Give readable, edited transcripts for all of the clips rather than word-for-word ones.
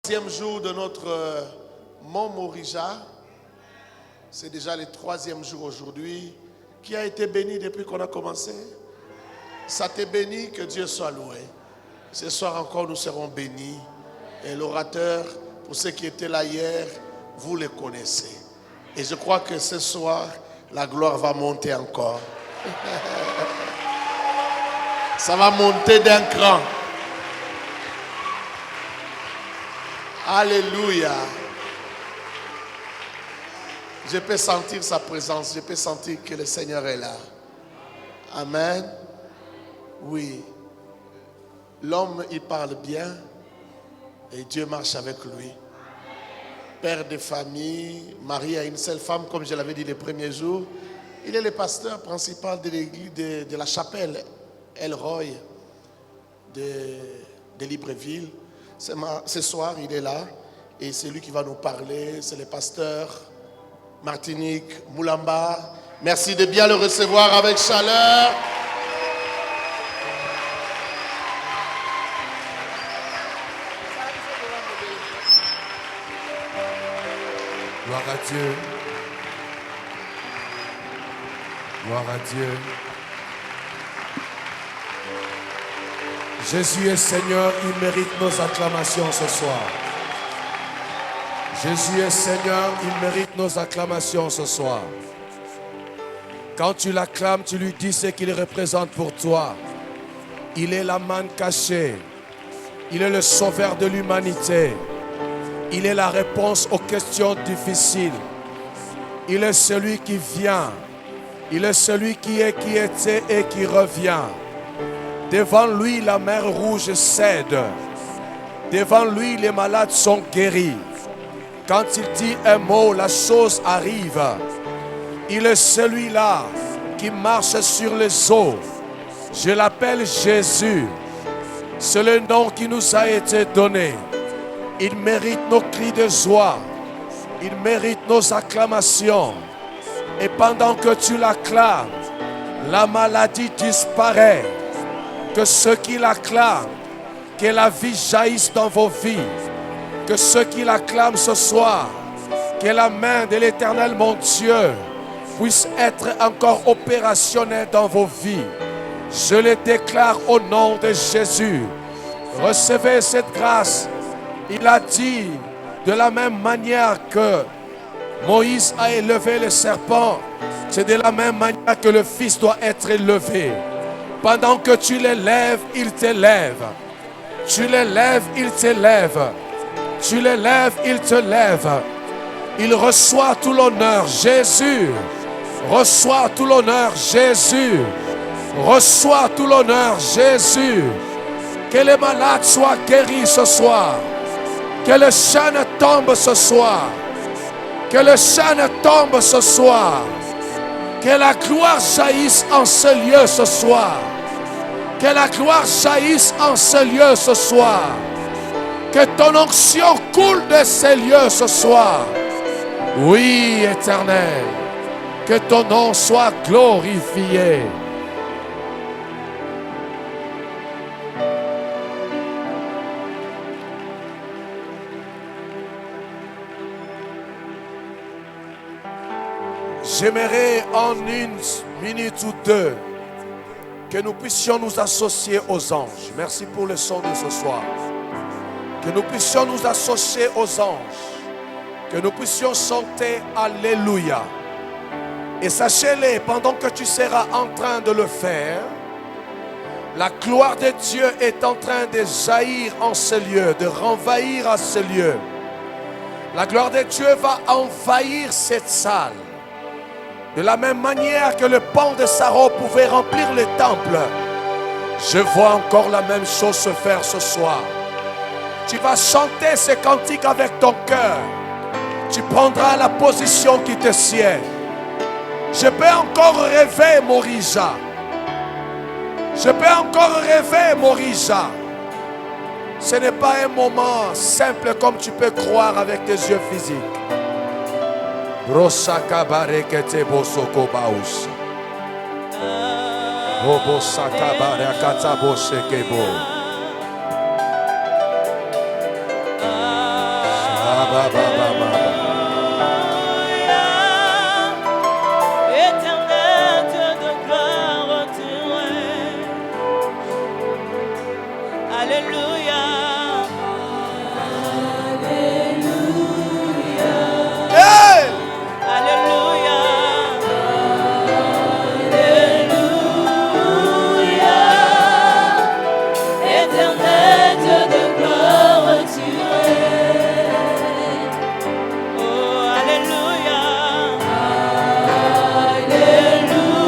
Troisième jour de notre Mont Morija. C'est déjà le troisième jour aujourd'hui. Qui a été béni depuis qu'on a commencé? Ça t'est béni, que Dieu soit loué. Ce soir encore, nous serons bénis. Et l'orateur, pour ceux qui étaient là hier, vous le connaissez. Et je crois que ce soir, la gloire va monter encore. Ça va monter d'un cran. Alléluia. Je peux sentir sa présence. Je peux sentir que le Seigneur est là. Amen. Oui. L'homme, il parle bien et Dieu marche avec lui. Père de famille, marié à une seule femme, comme je l'avais dit les premiers jours. Il est le pasteur principal de l'église de la chapelle Elroy de Libreville. Ce soir, il est là et c'est lui qui va nous parler. C'est le pasteur Martinique Moulamba. Merci de bien le recevoir avec chaleur. Gloire à Dieu. Gloire à Dieu. Jésus est Seigneur, il mérite nos acclamations ce soir. Jésus est Seigneur, il mérite nos acclamations ce soir. Quand tu l'acclames, tu lui dis ce qu'il représente pour toi. Il est la manne cachée. Il est le sauveur de l'humanité. Il est la réponse aux questions difficiles. Il est celui qui vient. Il est celui qui est, qui était et qui revient. Devant lui, la mer rouge cède. Devant lui, les malades sont guéris. Quand il dit un mot, la chose arrive. Il est celui-là qui marche sur les eaux. Je l'appelle Jésus. C'est le nom qui nous a été donné. Il mérite nos cris de joie. Il mérite nos acclamations. Et pendant que tu l'acclames, la maladie disparaît. Que ceux qui l'acclament, que la vie jaillisse dans vos vies. Que ceux qui l'acclament ce soir, que la main de l'Éternel, mon Dieu, puisse être encore opérationnelle dans vos vies. Je le déclare au nom de Jésus. Recevez cette grâce. Il a dit, de la même manière que Moïse a élevé le serpent, c'est de la même manière que le Fils doit être élevé. Pendant que tu l'élèves, il t'élève. Tu l'élèves, il t'élève. Tu l'élèves, il te lève. Il reçoit tout l'honneur. Jésus reçoit tout l'honneur. Jésus reçoit tout l'honneur. Jésus. Que les malades soient guéris ce soir. Que le chaîne tombe ce soir. Que le chaîne tombe ce soir. Que la gloire jaillisse en ce lieu ce soir. Que la gloire jaillisse en ce lieu ce soir. Que ton onction coule de ces lieux ce soir. Oui, Éternel. Que ton nom soit glorifié. J'aimerais en une minute ou deux que nous puissions nous associer aux anges. Merci pour le son de ce soir. Que nous puissions nous associer aux anges. Que nous puissions chanter Alléluia. Et sachez-le, pendant que tu seras en train de le faire, la gloire de Dieu est en train de jaillir en ce lieu, de renvahir à ce lieu. La gloire de Dieu va envahir cette salle. De la même manière que le pan de sa robe pouvait remplir le temple, je vois encore la même chose se faire ce soir. Tu vas chanter ce cantique avec ton cœur. Tu prendras la position qui te sied. Je peux encore rêver, Morija. Je peux encore rêver, Morija. Ce n'est pas un moment simple comme tu peux croire avec tes yeux physiques. Rosaka barekete bosoko baus. Robosaka barakata bosekebo. Éternel Dieu de gloire, tu es. Alléluia. Hey! Alléluia. Éternel Dieu de gloire, tu es. Oh, alléluia. Alléluia.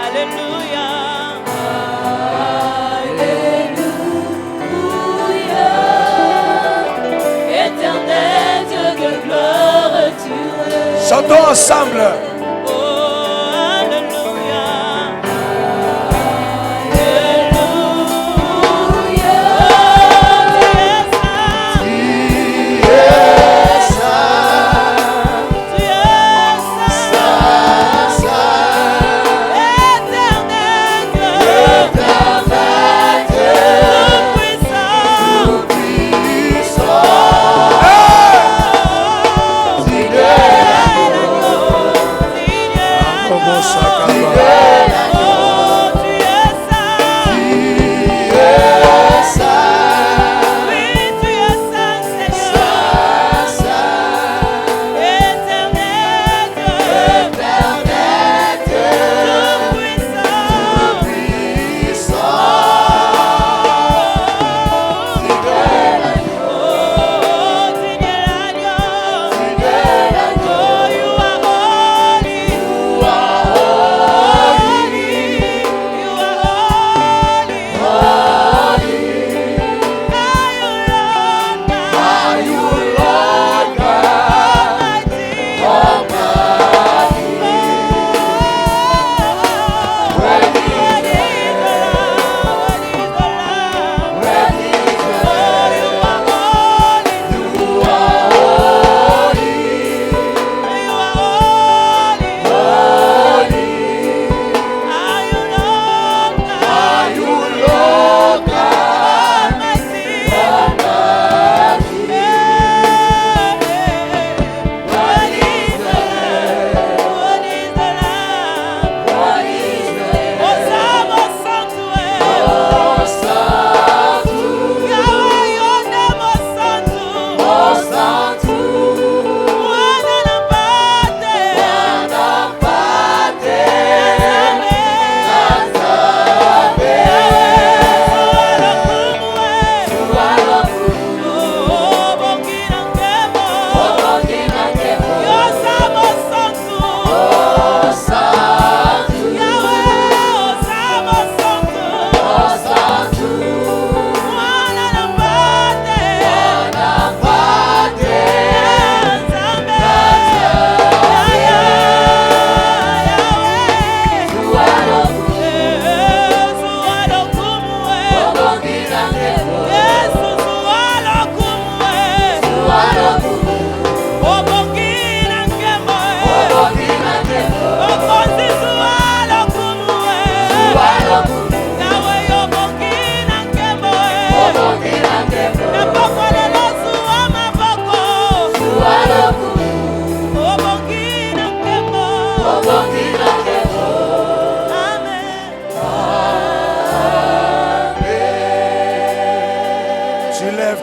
Alléluia. Alléluia. Éternel Dieu de gloire, tu es. Chantons ensemble. Oh, alléluia.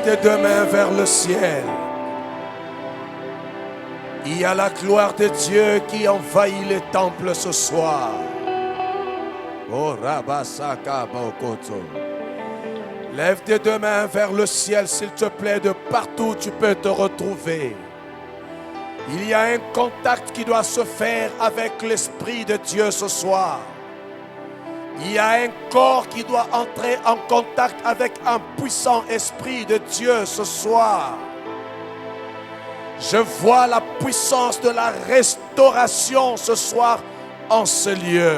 Tes deux mains vers le ciel. Il y a la gloire de Dieu qui envahit les temples ce soir. Oh, Rabasaka Bokoto. Lève tes deux mains vers le ciel, s'il te plaît, de partout où tu peux te retrouver. Il y a un contact qui doit se faire avec l'Esprit de Dieu ce soir. Il y a un corps qui doit entrer en contact avec un puissant Esprit de Dieu ce soir. Je vois la puissance de la restauration ce soir en ce lieu.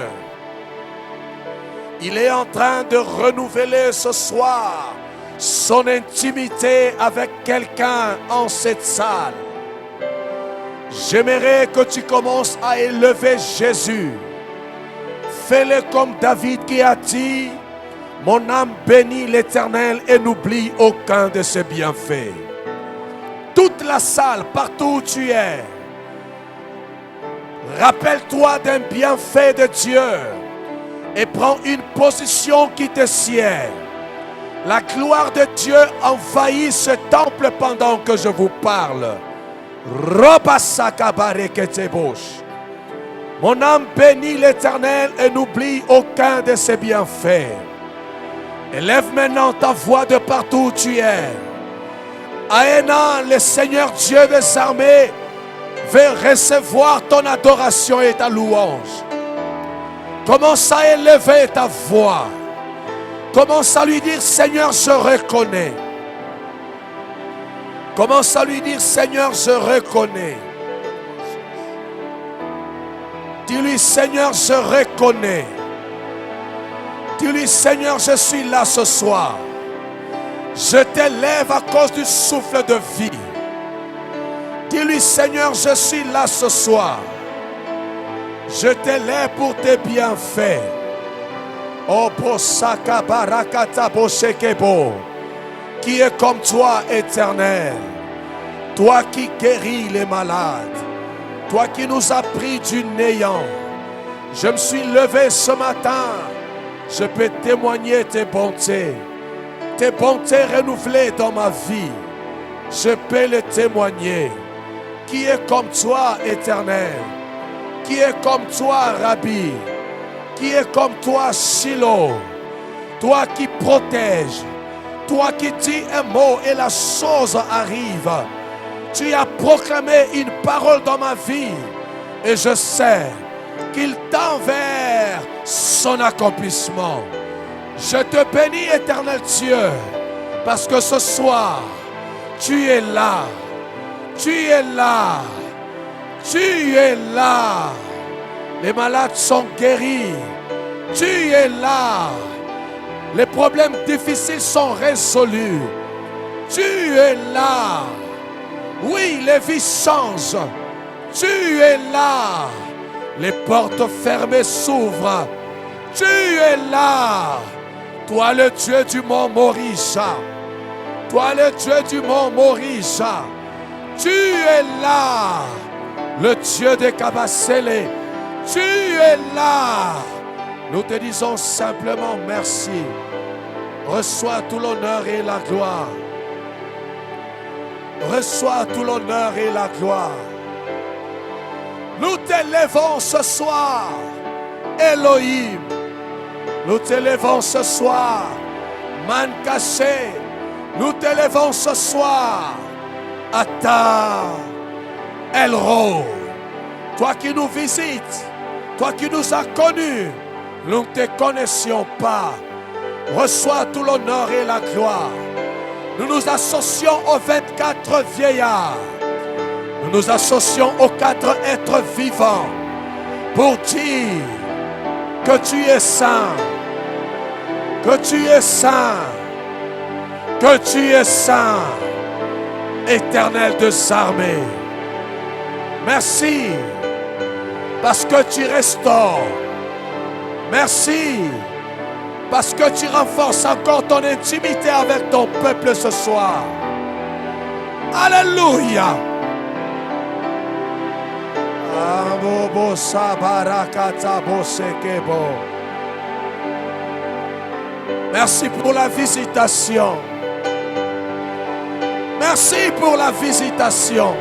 Il est en train de renouveler ce soir son intimité avec quelqu'un en cette salle. J'aimerais que tu commences à élever Jésus. Fais-le comme David qui a dit: Mon âme bénit l'Éternel et n'oublie aucun de ses bienfaits. Toute la salle, partout où tu es, rappelle-toi d'un bienfait de Dieu et prends une position qui te sied. La gloire de Dieu envahit ce temple pendant que je vous parle. Mon âme bénit l'Éternel et n'oublie aucun de ses bienfaits. Élève maintenant ta voix de partout où tu es. Aénan, le Seigneur Dieu des armées, veut recevoir ton adoration et ta louange. Commence à élever ta voix. Commence à lui dire, Seigneur, je reconnais. Commence à lui dire, Seigneur, je reconnais. Dis-lui, Seigneur, je reconnais. Dis-lui, Seigneur, je suis là ce soir. Je t'élève à cause du souffle de vie. Dis-lui, Seigneur, je suis là ce soir. Je t'élève pour tes bienfaits. Oh, Posaka Barakata Boshekebo. Qui est comme toi, Éternel. Toi qui guéris les malades. Toi qui nous as pris du néant. Je me suis levé ce matin. Je peux témoigner tes bontés. Tes bontés renouvelées dans ma vie. Je peux les témoigner. Qui est comme toi, Éternel? Qui est comme toi, Rabbi? Qui est comme toi, Shiloh? Toi qui protèges. Toi qui dis un mot et la chose arrive. Tu as proclamé une parole dans ma vie. Et je sais qu'il tend vers son accomplissement. Je te bénis, Éternel Dieu, parce que ce soir, tu es là. Tu es là. Tu es là. Les malades sont guéris. Tu es là. Les problèmes difficiles sont résolus. Tu es là. Oui, les vies changent. Tu es là. Les portes fermées s'ouvrent. Tu es là. Toi le Dieu du mont Morisha. Toi le Dieu du mont Morisha. Tu es là. Le Dieu de Kabasele. Tu es là. Nous te disons simplement merci. Reçois tout l'honneur et la gloire. Reçois tout l'honneur et la gloire. Nous t'élèvons ce soir, Elohim. Nous t'élèvons ce soir, Mankaché. Nous t'élèvons ce soir, Ata, Elro. Toi qui nous visites, toi qui nous as connus, nous ne te connaissions pas. Reçois tout l'honneur et la gloire. Nous nous associons aux 24 vieillards. Nous nous associons aux 4 êtres vivants pour dire que tu es saint, que tu es saint, que tu es saint, Éternel des armées. Merci parce que tu restaures. Merci parce que tu renforces encore ton intimité avec ton peuple ce soir. Alléluia. Merci pour la visitation. Merci pour la visitation.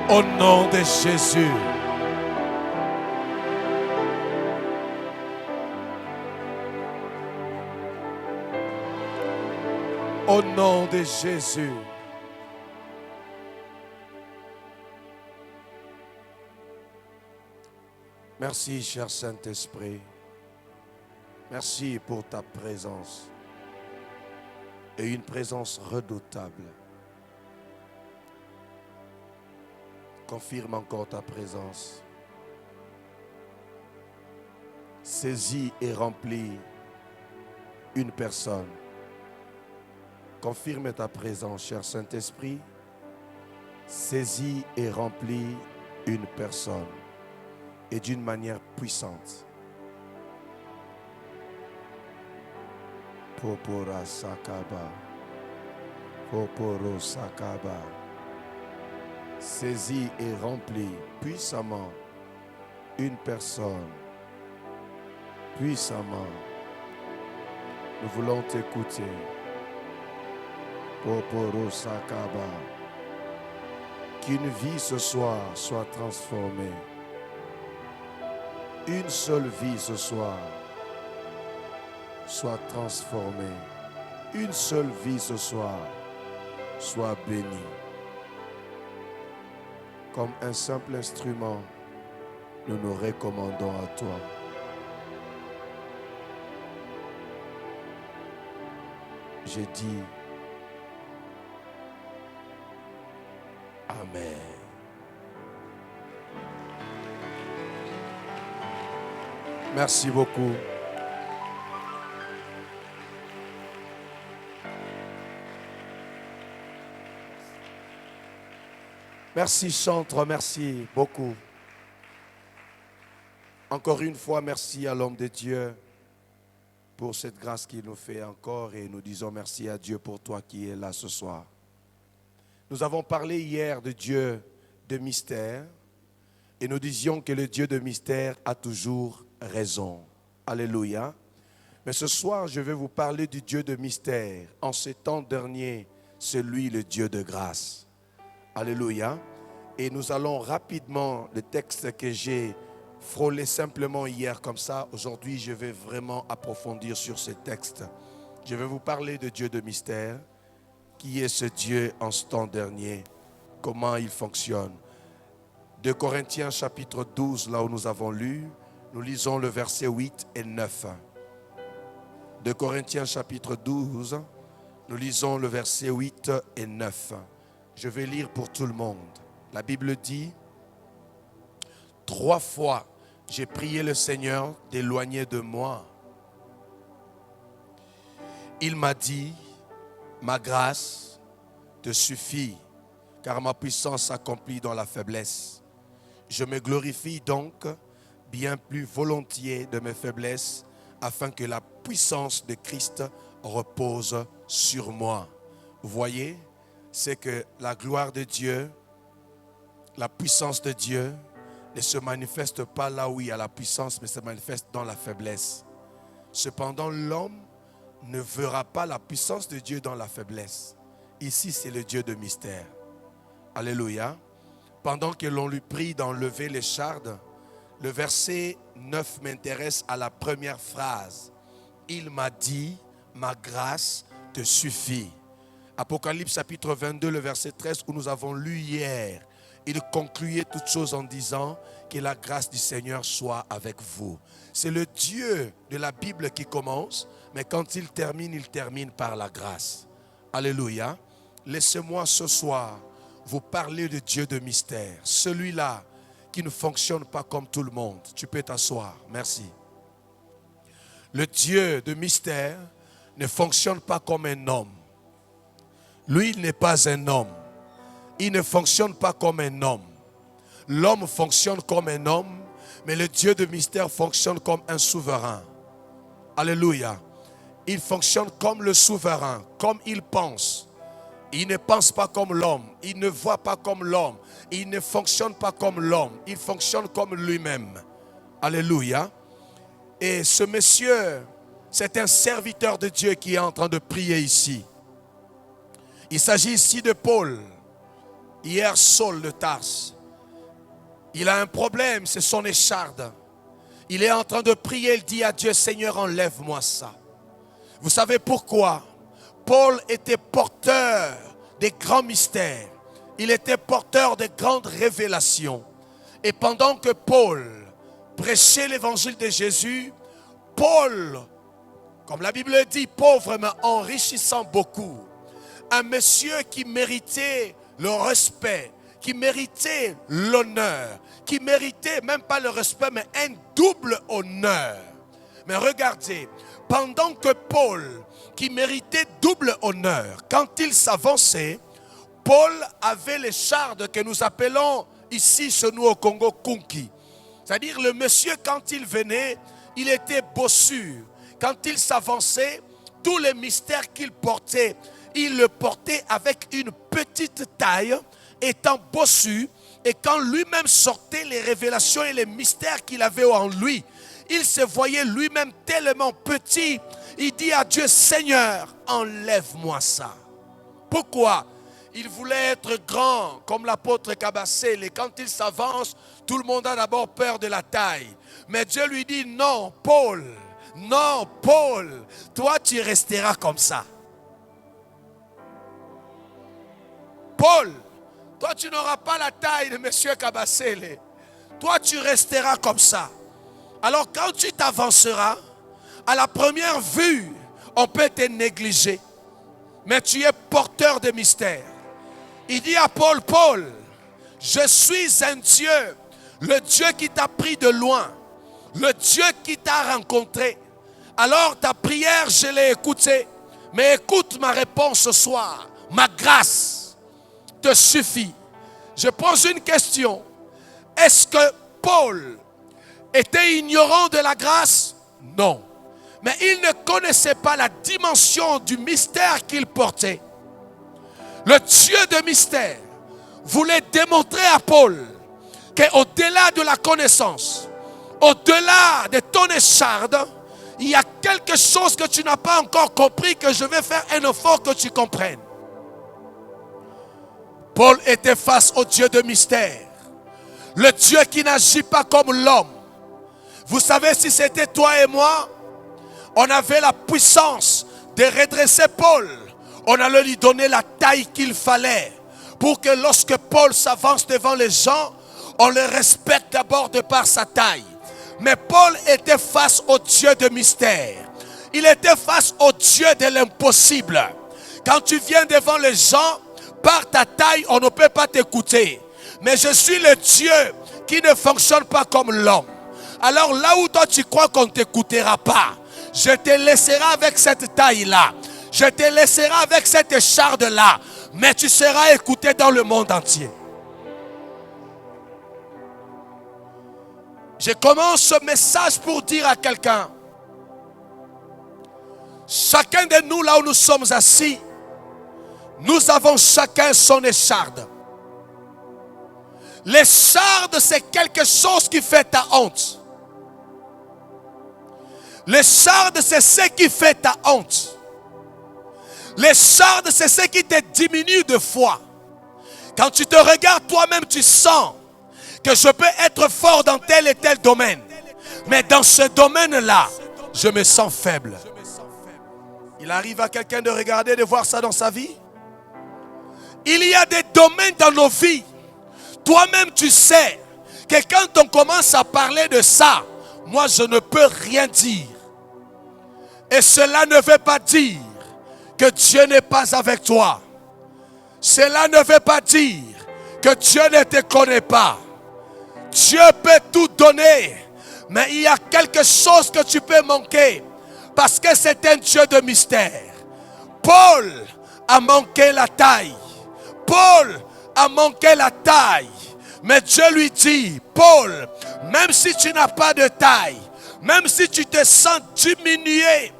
Au nom de Jésus. Au nom de Jésus. Merci, cher Saint-Esprit. Merci pour ta présence. Et une présence redoutable. Confirme encore ta présence. Saisis et remplis une personne. Confirme ta présence, cher Saint-Esprit. Saisis et remplis une personne. et d'une manière puissante. Popora Sakaba. Poporo Sakaba. Saisis et remplis puissamment une personne. Puissamment. Nous voulons t'écouter. Poporo Sakaba. Qu'une vie ce soir soit transformée. Une seule vie ce soir soit transformée. Une seule vie ce soir soit bénie. Comme un simple instrument, nous nous recommandons à toi. J'ai dit Amen. Merci beaucoup. Merci chantre, merci beaucoup. Encore une fois, merci à l'homme de Dieu pour cette grâce qu'il nous fait encore et nous disons merci à Dieu pour toi qui es là ce soir. Nous avons parlé hier de Dieu de mystère et nous disions que le Dieu de mystère a toujours raison. Alléluia. Mais ce soir, je vais vous parler du Dieu de mystère. En ces temps derniers, c'est lui le Dieu de grâce. Alléluia. Et nous allons rapidement, le texte que j'ai frôlé simplement hier comme ça, aujourd'hui je vais vraiment approfondir sur ce texte. Je vais vous parler de Dieu de mystère. Qui est ce Dieu en ce temps dernier? Comment il fonctionne? 2 Corinthiens chapitre 12, là où nous avons lu, nous lisons le verset 8 et 9. 2 Corinthiens chapitre 12, nous lisons le verset 8 et 9. Je vais lire pour tout le monde. La Bible dit, 3 fois j'ai prié le Seigneur d'éloigner de moi. Il m'a dit, ma grâce te suffit, car ma puissance s'accomplit dans la faiblesse. Je me glorifie donc bien plus volontiers de mes faiblesses, afin que la puissance de Christ repose sur moi. Vous voyez, c'est que la gloire de Dieu, la puissance de Dieu ne se manifeste pas là où il y a la puissance, mais se manifeste dans la faiblesse. Cependant, l'homme ne verra pas la puissance de Dieu dans la faiblesse. Ici, c'est le Dieu de mystère. Alléluia. Pendant que l'on lui prie d'enlever les chardes, le verset 9 m'intéresse à la première phrase. Il m'a dit, ma grâce te suffit. Apocalypse chapitre 22, le verset 13 où nous avons lu hier. Il concluait toutes choses en disant que la grâce du Seigneur soit avec vous. C'est le Dieu de la Bible qui commence, mais quand il termine par la grâce. Alléluia. Laissez-moi ce soir vous parler de Dieu de mystère. Celui-là qui ne fonctionne pas comme tout le monde. Tu peux t'asseoir. Merci. Le Dieu de mystère ne fonctionne pas comme un homme. Lui, il n'est pas un homme. Il ne fonctionne pas comme un homme. L'homme fonctionne comme un homme, mais le Dieu de mystère fonctionne comme un souverain. Alléluia. Il fonctionne comme le souverain, comme il pense. Il ne pense pas comme l'homme. Il ne voit pas comme l'homme. Il ne fonctionne pas comme l'homme. Il fonctionne comme lui-même. Alléluia. Et ce monsieur, c'est un serviteur de Dieu qui est en train de prier ici. Il s'agit ici de Paul. Hier, Saul de Tarse. Il a un problème, c'est son écharde. Il est en train de prier, il dit à Dieu, Seigneur, enlève-moi ça. Vous savez pourquoi? Paul était porteur des grands mystères. Il était porteur de grandes révélations. Et pendant que Paul prêchait l'évangile de Jésus, Paul, comme la Bible dit, pauvre mais enrichissant beaucoup. Un monsieur qui méritait le respect, qui méritait l'honneur, qui méritait même pas le respect, mais un double honneur. Mais regardez, pendant que Paul, qui méritait double honneur, quand il s'avançait, Paul avait les chardes que nous appelons ici chez nous au Congo Kunki. C'est-à-dire le monsieur, quand il venait, il était bossu. Quand il s'avançait, tous les mystères qu'il portait, il le portait avec une petite taille, étant bossu. Et quand lui-même sortait les révélations et les mystères qu'il avait en lui, il se voyait lui-même tellement petit. Il dit à Dieu, Seigneur, enlève-moi ça. Pourquoi? Il voulait être grand comme l'apôtre Kabasele. Et quand il s'avance, tout le monde a d'abord peur de la taille. Mais Dieu lui dit, non, Paul, toi tu resteras comme ça. Paul, toi tu n'auras pas la taille de monsieur Kabasele. Toi tu resteras comme ça. Alors quand tu t'avanceras, à la première vue, on peut te négliger. Mais tu es porteur de mystère. Il dit à Paul, Paul, je suis un Dieu, le Dieu qui t'a pris de loin, le Dieu qui t'a rencontré. Alors ta prière, je l'ai écoutée. Mais écoute ma réponse ce soir. Ma grâce te suffit. Je pose une question. Est-ce que Paul était ignorant de la grâce? Non. Mais il ne connaissait pas la dimension du mystère qu'il portait. Le Dieu de mystère voulait démontrer à Paul qu'au-delà de la connaissance, au-delà de ton écharde, il y a quelque chose que tu n'as pas encore compris, que je vais faire un effort que tu comprennes. Paul était face au Dieu de mystère. Le Dieu qui n'agit pas comme l'homme. Vous savez, si c'était toi et moi, on avait la puissance de redresser Paul. On allait lui donner la taille qu'il fallait pour que lorsque Paul s'avance devant les gens, on le respecte d'abord de par sa taille. Mais Paul était face au Dieu de mystère. Il était face au Dieu de l'impossible. Quand tu viens devant les gens, par ta taille, on ne peut pas t'écouter. Mais je suis le Dieu qui ne fonctionne pas comme l'homme. Alors là où toi tu crois qu'on ne t'écoutera pas, je te laisserai avec cette taille-là. Je te laisserai avec cette écharde-là. Mais tu seras écouté dans le monde entier. Je commence ce message pour dire à quelqu'un. Chacun de nous, là où nous sommes assis, nous avons chacun son écharde. L'écharde, c'est quelque chose qui fait ta honte. L'écharde, c'est ce qui fait ta honte. L'écharde, c'est ce qui te diminue de foi. Quand tu te regardes toi-même, tu sens que je peux être fort dans tel et tel domaine. Mais dans ce domaine-là, je me sens faible. Il arrive à quelqu'un de regarder, de voir ça dans sa vie. Il y a des domaines dans nos vies. Toi-même, tu sais que quand on commence à parler de ça, moi, je ne peux rien dire. Et cela ne veut pas dire que Dieu n'est pas avec toi. Cela ne veut pas dire que Dieu ne te connaît pas. Dieu peut tout donner, mais il y a quelque chose que tu peux manquer parce que c'est un Dieu de mystère. Paul a manqué la taille. Paul a manqué la taille. Mais Dieu lui dit, Paul, même si tu n'as pas de taille, même si tu te sens diminué,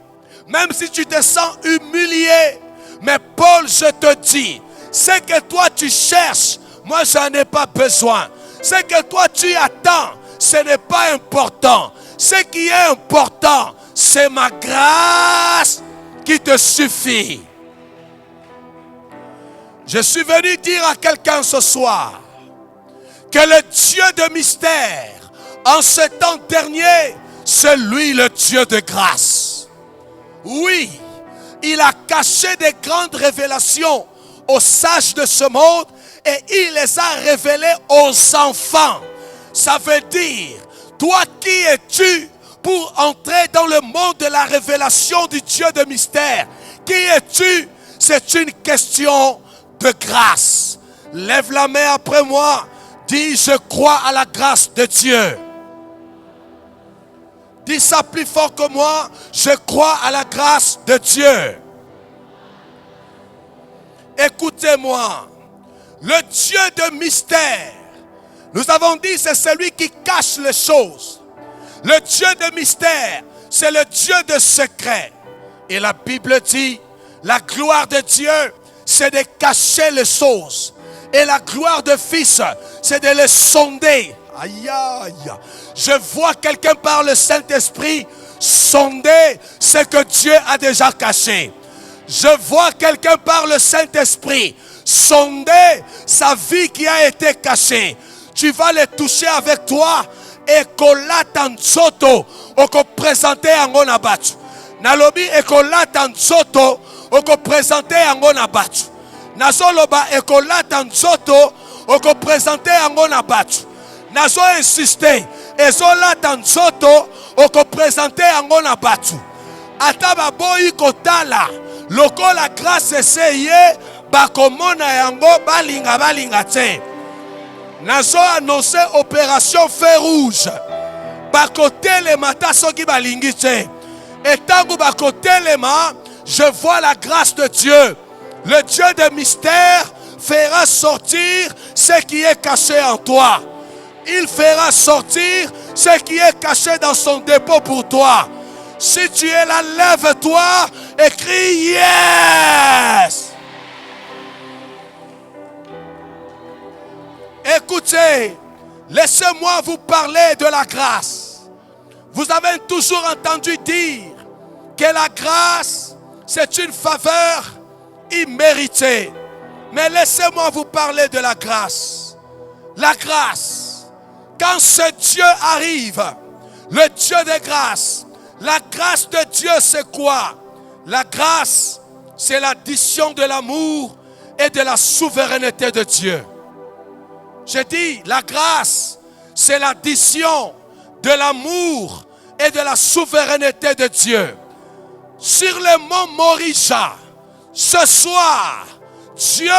même si tu te sens humilié, mais Paul, je te dis, ce que toi tu cherches, moi j'en ai pas besoin. Ce que toi tu attends, ce n'est pas important. Ce qui est important, c'est ma grâce qui te suffit. Je suis venu dire à quelqu'un ce soir que le Dieu de mystère, en ce temps dernier, c'est lui le Dieu de grâce. Oui, il a caché des grandes révélations aux sages de ce monde et il les a révélées aux enfants. Ça veut dire, toi qui es-tu pour entrer dans le monde de la révélation du Dieu de mystère? Qui es-tu? C'est une question de grâce. Lève la main après moi. Dis, je crois à la grâce de Dieu. Dis ça plus fort que moi. Je crois à la grâce de Dieu. Écoutez-moi. Le Dieu de mystère Nous avons dit, c'est celui qui cache les choses. Le Dieu de mystère, c'est le Dieu de secret. Et la Bible dit, la gloire de Dieu, c'est de cacher les choses. Et la gloire de Fils, c'est de les sonder. Aïe, aïe. Je vois quelqu'un par le Saint-Esprit sonder ce que Dieu a déjà caché. Je vois quelqu'un par le Saint-Esprit sonder sa vie qui a été cachée. Tu vas les toucher avec toi et kolata nzoto oko présenter yango na batu. Nalobi ekolata nzoto oko présenter yango na batu. Nazoloba ekolata nzoto oko présenter yango na batu. Nazo insister ezolata nzoto oko présenter yango na batu. Ata baboyi kotala lokola grâce eseye bakomona yango balinga te. Nazo annoncé opération feu rouge. Bakotelema ta soki balingi te. Et tango bakotelema, je vois la grâce de Dieu. Le Dieu de mystère fera sortir ce qui est caché en toi. Il fera sortir ce qui est caché dans son dépôt pour toi. Si tu es là, lève-toi et crie yes. Écoutez, laissez-moi vous parler de la grâce. Vous avez toujours entendu dire que la grâce, c'est une faveur imméritée. Mais laissez-moi vous parler de la grâce. La grâce, quand ce Dieu arrive, le Dieu de grâce, la grâce de Dieu c'est quoi? La grâce, c'est l'addition de l'amour et de la souveraineté de Dieu. Je dis, la grâce, c'est l'addition de l'amour et de la souveraineté de Dieu. Sur le mont Morisha, ce soir, Dieu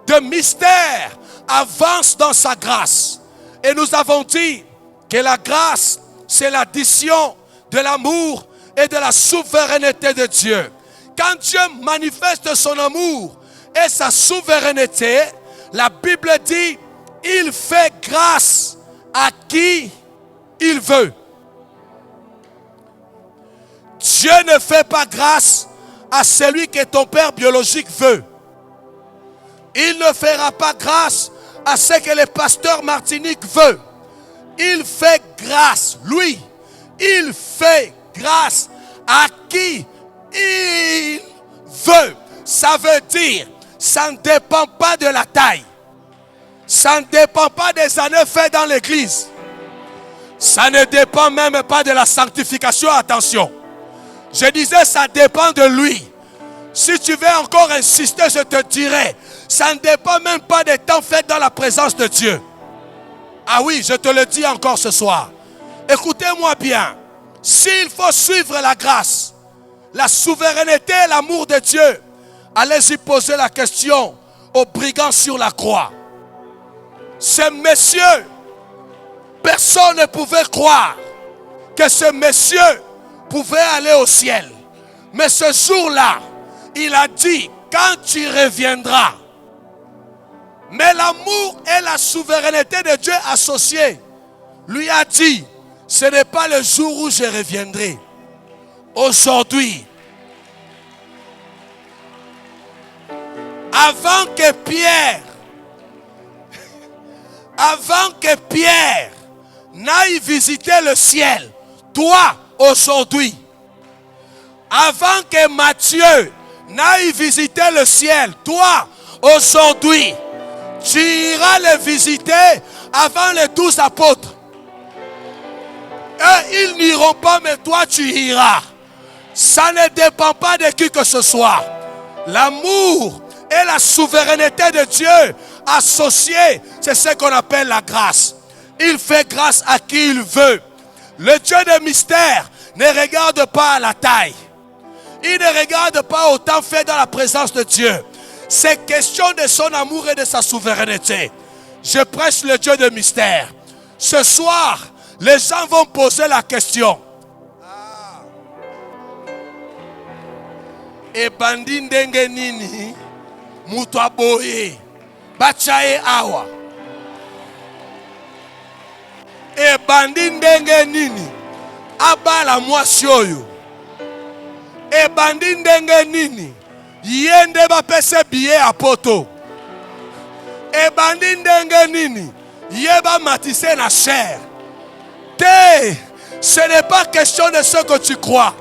de mystère avance dans sa grâce. Et nous avons dit que la grâce, c'est l'addition de l'amour et de la souveraineté de Dieu. Quand Dieu manifeste son amour et sa souveraineté, la Bible dit, il fait grâce à qui il veut. Dieu ne fait pas grâce à celui que ton père biologique veut. Il ne fera pas grâce à ce que le pasteur Martinique veut. Il fait grâce, lui, il fait grâce à qui il veut. Ça veut dire, ça ne dépend pas de la taille. Ça ne dépend pas des années faites dans l'église. Ça ne dépend même pas de la sanctification, attention. Je disais, ça dépend de lui. Si tu veux encore insister, je te dirai, ça ne dépend même pas des temps faits dans la présence de Dieu. Ah oui, je te le dis encore ce soir. Écoutez-moi bien. S'il faut suivre la grâce, la souveraineté et l'amour de Dieu, allez-y poser la question aux brigands sur la croix. Ce monsieur, personne ne pouvait croire que ce monsieur pouvait aller au ciel. Mais ce jour-là, il a dit, quand tu reviendras. Mais l'amour et la souveraineté de Dieu associés lui a dit, ce n'est pas le jour où je reviendrai. Aujourd'hui, avant que Pierre n'aille visiter le ciel, toi aujourd'hui, avant que Matthieu n'aille visiter le ciel, toi aujourd'hui, tu iras le visiter avant les 12 apôtres. Eux, ils n'iront pas, mais toi tu iras. Ça ne dépend pas de qui que ce soit. L'amour et la souveraineté de Dieu associés, c'est ce qu'on appelle la grâce. Il fait grâce à qui il veut. Le Dieu de mystère ne regarde pas à la taille. Il ne regarde pas au temps fait dans la présence de Dieu. C'est question de son amour et de sa souveraineté. Je prêche le Dieu de mystère. Ce soir, les gens vont poser la question. Et bandi ndenge nini mutu aboye bachaye awa. ebandi ndenge nini abala mwasi oyo, ebandi ndenge nini yende bapese biye ya poto, ebandi ndenge nini yeba matisse na chair. Ce n'est pas question de ce que tu crois.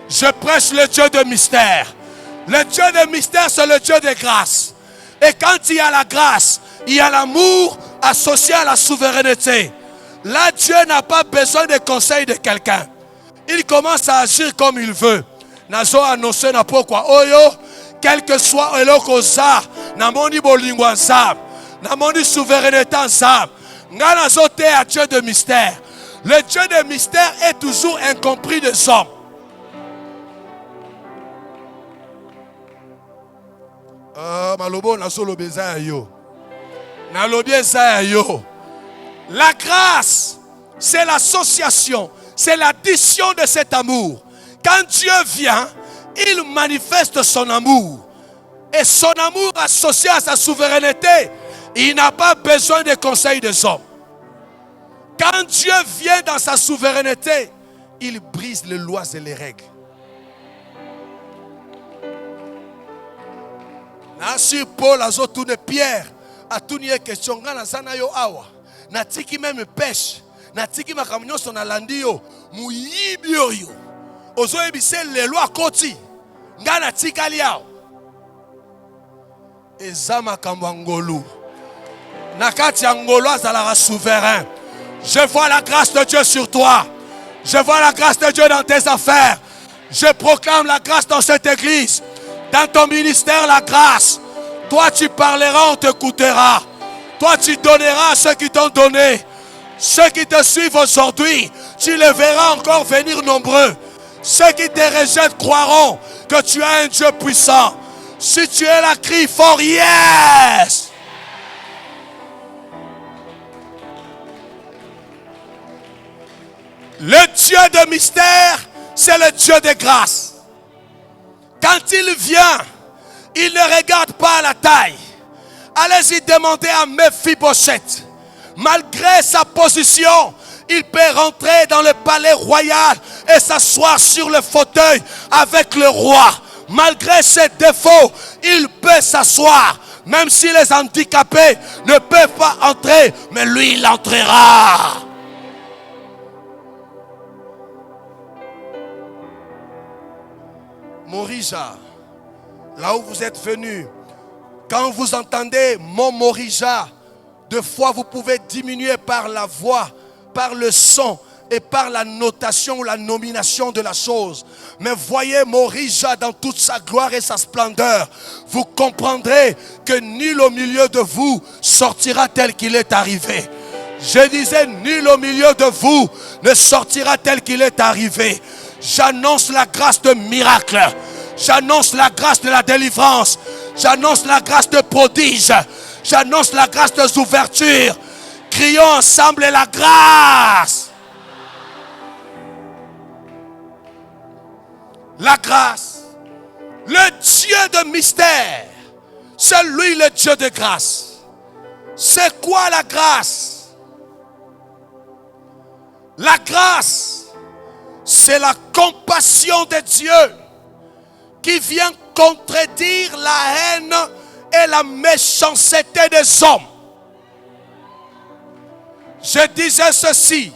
Je prêche le Dieu de mystère. Le Dieu de mystère, c'est le Dieu de grâce. Et quand il y a la grâce, il y a l'amour associé à la souveraineté. Là, Dieu n'a pas besoin des conseils de quelqu'un. Il commence à agir comme il veut. Nazo annoncé na pourquoi. Oyo, quel que soit eloko za, na moni bolingo nzam, na moni souveraineté nzam. Nga nazo te à Dieu de mystère. Le Dieu de mystère est toujours incompris des hommes. Malobo nazo lobeza yo. Na lobeza yo. La grâce, c'est l'association, c'est l'addition de cet amour. Quand Dieu vient, il manifeste son amour. Et son amour associé à sa souveraineté, il n'a pas besoin des conseils des hommes. Quand Dieu vient dans sa souveraineté, il brise les lois et les règles. Sur Paul a tourné Pierre a tourné question ngana sana yo awa na tiki même pêche na tiki makamnyo son alandi yo muyibi yo ozo ebise les lois koti ngana tikali yao ezama kambangolu na kati ya ngolo azala souverain. Je vois la grâce de Dieu sur toi. Je vois la grâce de Dieu dans tes affaires. Je proclame la grâce dans cette église. Dans ton ministère, la grâce. Toi, tu parleras, on t'écoutera. Toi, tu donneras à ceux qui t'ont donné. Ceux qui te suivent aujourd'hui, tu les verras encore venir nombreux. Ceux qui te rejettent croiront que tu as un Dieu puissant. Si tu es là, crie fort, yes! Le Dieu de mystère, c'est le Dieu de grâce. Quand il vient, il ne regarde pas la taille. Allez-y demander à Mephibosheth. Malgré sa position, il peut rentrer dans le palais royal et s'asseoir sur le fauteuil avec le roi. Malgré ses défauts, il peut s'asseoir. Même si les handicapés ne peuvent pas entrer, mais lui, il entrera. Morija, là où vous êtes venu, quand vous entendez mon Morija, deux fois vous pouvez diminuer par la voix, par le son et par la notation ou la nomination de la chose. Mais voyez Morija dans toute sa gloire et sa splendeur. Vous comprendrez que nul au milieu de vous sortira tel qu'il est arrivé. Je disais, nul au milieu de vous ne sortira tel qu'il est arrivé. J'annonce la grâce de miracle. J'annonce la grâce de la délivrance. J'annonce la grâce de prodige. J'annonce la grâce des ouvertures. Crions ensemble la grâce. La grâce. Le Dieu de mystère. C'est lui le Dieu de grâce. C'est quoi la grâce? La grâce, c'est la compassion de Dieu qui vient contredire la haine et la méchanceté des hommes. Je disais ceci,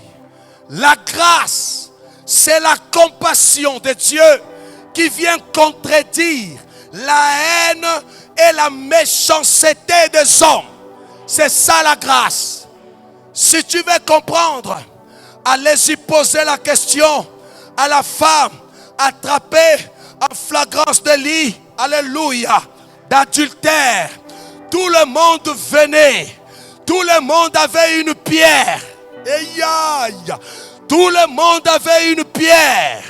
la grâce, c'est la compassion de Dieu qui vient contredire la haine et la méchanceté des hommes. C'est ça la grâce. Si tu veux comprendre, allez-y poser la question à la femme attrapée en flagrance de lit, alléluia, d'adultère. Tout le monde venait, tout le monde avait une pierre. Tout le monde avait une pierre.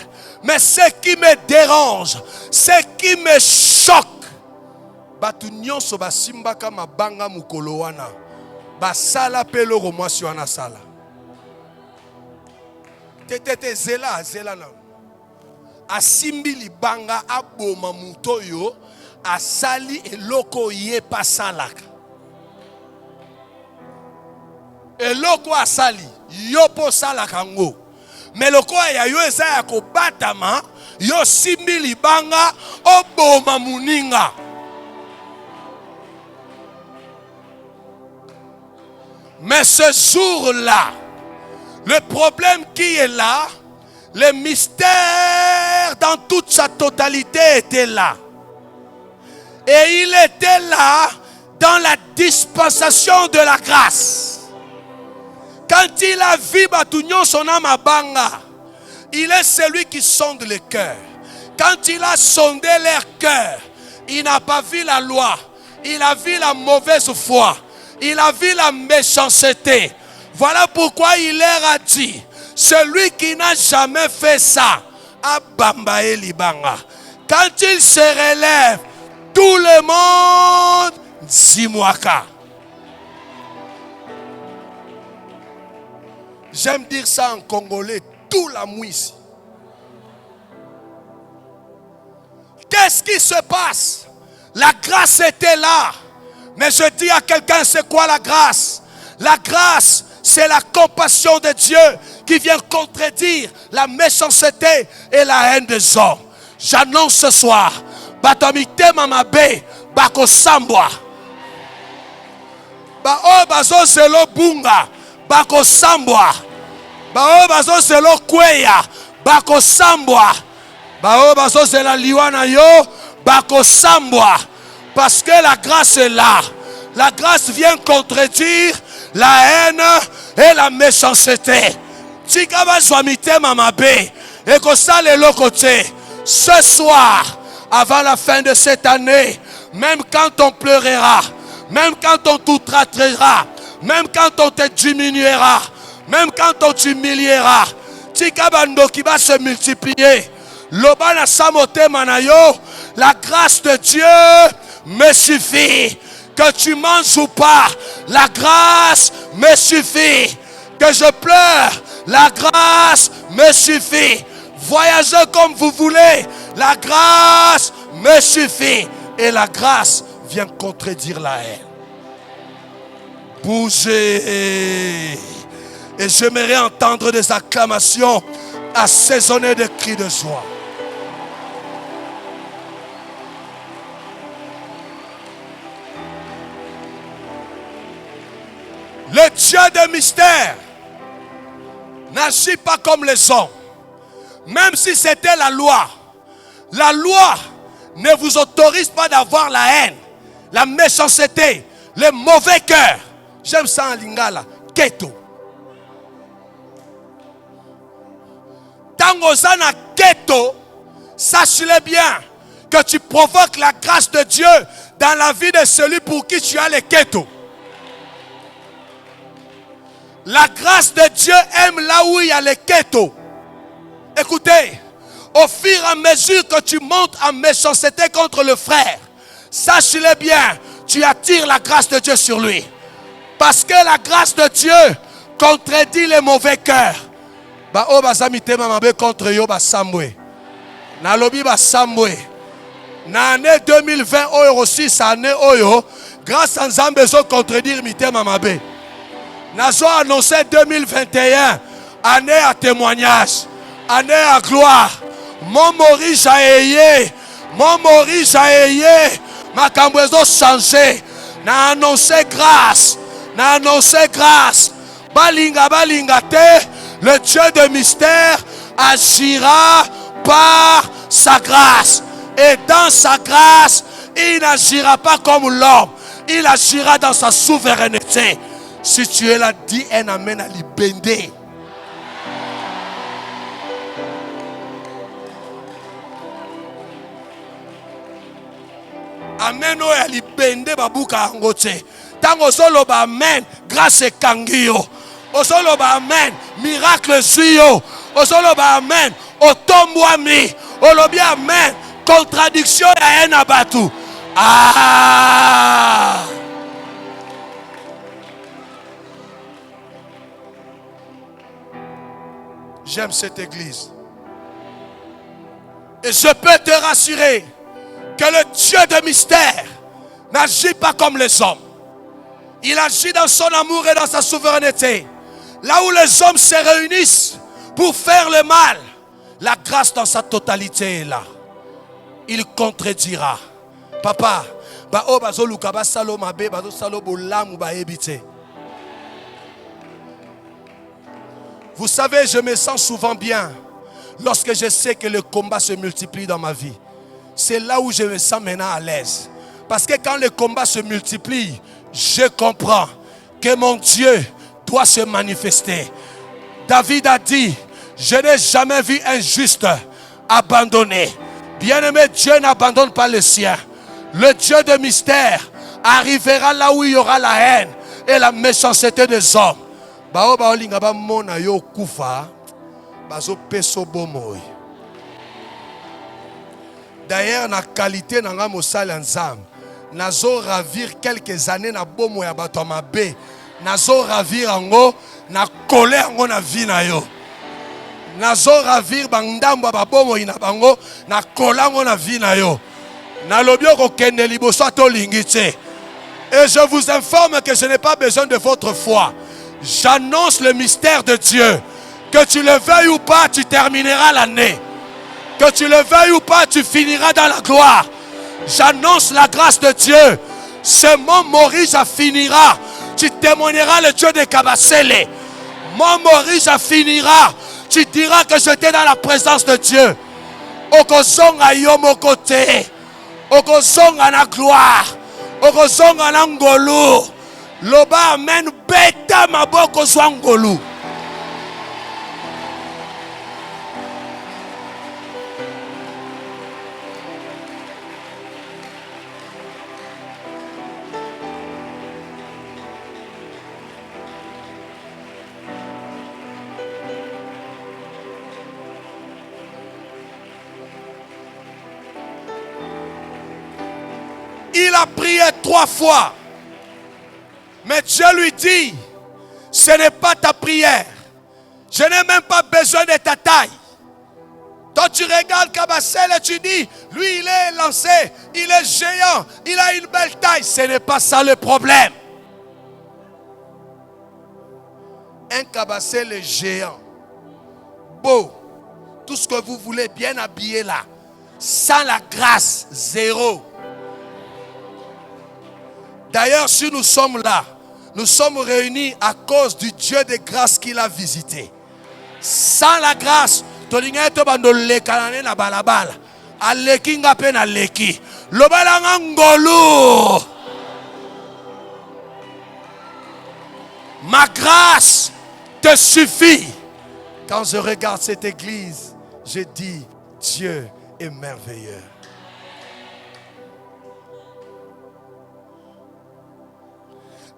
Mais ce qui me dérange, ce qui me choque, batu nyonso basimbaka mabanga mukolo wana basala pelo romwasi wana sala tete zela na asimbi libanga aboma mutoyo asali eloko ye pasalaka eloko asali yo po sala kango. Mais loko ya yo eza ya kobatama yo simbi libanga oboma muninga. Mais ce jour-là, le problème qui est là, le mystère dans toute sa totalité était là. Et il était là dans la dispensation de la grâce. Quand il a vu Batugnon son âme à Banga, il est celui qui sonde les cœurs. Quand il a sondé leur cœur, il n'a pas vu la loi, il a vu la mauvaise foi, il a vu la méchanceté. Voilà pourquoi il leur a dit, celui qui n'a jamais fait ça, Abamba et Libanga. Quand il se relève, tout le monde Zimwaka. J'aime dire ça en congolais, tout la mouisse. Qu'est-ce qui se passe? La grâce était là. Mais je dis à quelqu'un, c'est quoi la grâce? La grâce, c'est la compassion de Dieu qui vient contredire la méchanceté et la haine des hommes. J'annonce ce soir, Batomite Mamabe, Bako Sambwa. Ba o bazo zelo bunga, Bako Sambwa. Ba o bazo zelo kweya, Bako Sambwa. Ba o bazo zela liwana yo, Bako Sambwa. Parce que la grâce est là. La grâce vient contredire la haine et la méchanceté. Tikaba Zwamite Mamabe. Et que ça les côté. Ce soir, avant la fin de cette année, même quand on pleurera, même quand on t'outrera, même quand on te diminuera, même quand on t'humiliera, Tikabando qui va se multiplier. Lobana Samote Manayo, la grâce de Dieu me suffit. Que tu manges ou pas, la grâce me suffit. Que je pleure, la grâce me suffit. Voyagez comme vous voulez, la grâce me suffit. Et la grâce vient contredire la haine. Bougez. Et j'aimerais entendre des acclamations assaisonnées de cris de joie. Le Dieu de mystère n'agit pas comme les hommes. Même si c'était la loi ne vous autorise pas d'avoir la haine, la méchanceté, le mauvais cœur. J'aime ça en lingala, keto. Tangozana keto, sache-le bien que tu provoques la grâce de Dieu dans la vie de celui pour qui tu as le keto. La grâce de Dieu aime là où il y a les keto. Écoutez, au fur et à mesure que tu montes en méchanceté contre le frère, sache-le bien, tu attires la grâce de Dieu sur lui. Parce que la grâce de Dieu contredit les mauvais cœurs. Ba o bazamite mamabe contre yo ba samwe. Na lobi ba samwe. Na année 2020 oyo aussi sa année oyo, grâce à Nzambe zo contredire mite mamabe. Nazo annoncé 2021, année à témoignage, année à gloire. Mon Maurice a ayé, ma cambouezo changé. Na annoncé grâce, Balinga te, le Dieu de mystère agira par sa grâce. Et dans sa grâce, il n'agira pas comme l'homme, il agira dans sa souveraineté. Si tu es là, dis un amen à l'ibende. Amen o ya libende babuka angote. Tango solo ba amen, grâce kangio. O solo ba amen, miracle suyo. O solo ba amen, otombwami. O lobi amen, contradiction ya en abatu. Ah! J'aime cette église. Et je peux te rassurer que le Dieu de mystère n'agit pas comme les hommes. Il agit dans son amour et dans sa souveraineté. Là où les hommes se réunissent pour faire le mal, la grâce dans sa totalité est là. Il contredira. Papa, vous savez, je me sens souvent bien lorsque je sais que le combat se multiplie dans ma vie. C'est là où je me sens maintenant à l'aise. Parce que quand le combat se multiplie, je comprends que mon Dieu doit se manifester. David a dit, je n'ai jamais vu un juste abandonné. Bien-aimé, Dieu n'abandonne pas le sien. Le Dieu de mystère arrivera là où il y aura la haine et la méchanceté des hommes. D'ailleurs, na qualité nanga mosala nzam, nazo ravir quelques années na bomo ya bato mabe, nazo ravir ango na kole ango na vie na yo. Nazo ravir bangdamba babomo ina bango na kolango na vie na yo. Na lobio ko kende liboso to lingite. Et je vous informe que je n'ai pas besoin de votre foi. J'annonce le mystère de Dieu. Que tu le veuilles ou pas, tu termineras l'année. Que tu le veuilles ou pas, tu finiras dans la gloire. J'annonce la grâce de Dieu. Ce mot Morija finira. Tu témoigneras le Dieu de Kabasele. Mon Morija finira. Tu diras que j'étais dans la présence de Dieu. Okozonga yo mokote. Okozonga na gloire. Okozonga na ngolu. Loba amen beta maboko zwa ngolu. Il a prié 3 fois. Mais Dieu lui dit, ce n'est pas ta prière. Je n'ai même pas besoin de ta taille. Toi tu regardes Kabasele et tu dis, lui il est lancé, il est géant, il a une belle taille. Ce n'est pas ça le problème. Un Kabasele géant, beau, tout ce que vous voulez, bien habillé là, sans la grâce, zéro. D'ailleurs, si nous sommes là, nous sommes réunis à cause du Dieu de grâce qu'il a visité. Sans la grâce, ma grâce te suffit. Quand je regarde cette église, je dis, Dieu est merveilleux.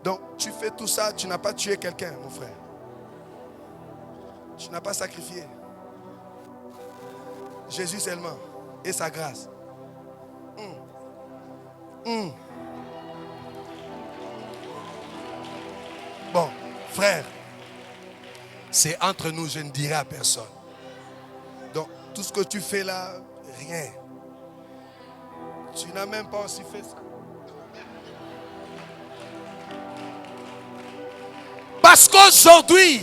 Donc, tu fais tout ça, tu n'as pas tué quelqu'un, mon frère. Tu n'as pas sacrifié. Jésus seulement et sa grâce. Bon, frère, c'est entre nous, je ne dirai à personne. Donc, tout ce que tu fais là, rien. Tu n'as même pas aussi fait ça. Parce qu'aujourd'hui,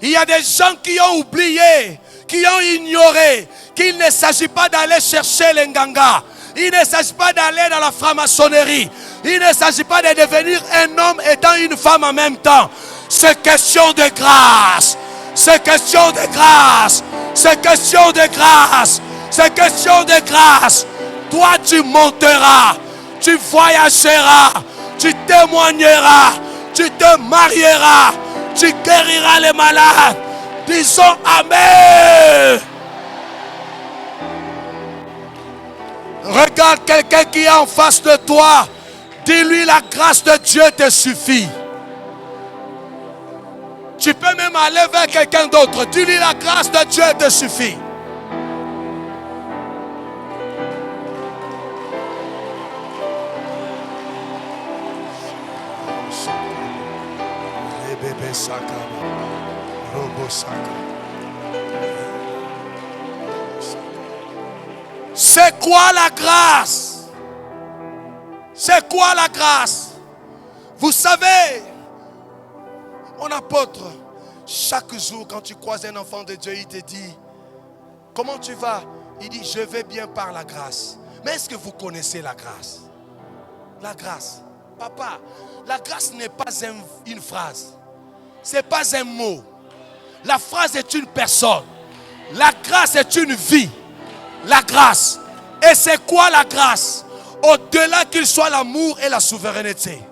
il y a des gens qui ont oublié, qui ont ignoré qu'il ne s'agit pas d'aller chercher les nganga. Il ne s'agit pas d'aller dans la franc-maçonnerie. Il ne s'agit pas de devenir un homme étant une femme en même temps. C'est question de grâce. C'est question de grâce. C'est question de grâce. C'est question de grâce. Toi, tu monteras. Tu voyageras. Tu témoigneras. Tu te marieras, tu guériras les malades. Disons Amen. Regarde quelqu'un qui est en face de toi. Dis-lui, la grâce de Dieu te suffit. Tu peux même aller vers quelqu'un d'autre. Dis-lui, la grâce de Dieu te suffit. C'est quoi la grâce? C'est quoi la grâce? Vous savez, mon apôtre, chaque jour quand tu croises un enfant de Dieu, il te dit, comment tu vas? Il dit, je vais bien par la grâce. Mais est-ce que vous connaissez la grâce? La grâce. Papa, la grâce n'est pas une phrase. Ce n'est pas un mot. La phrase est une personne. La grâce est une vie. La grâce. Et c'est quoi la grâce? Au-delà qu'il soit l'amour et la souveraineté.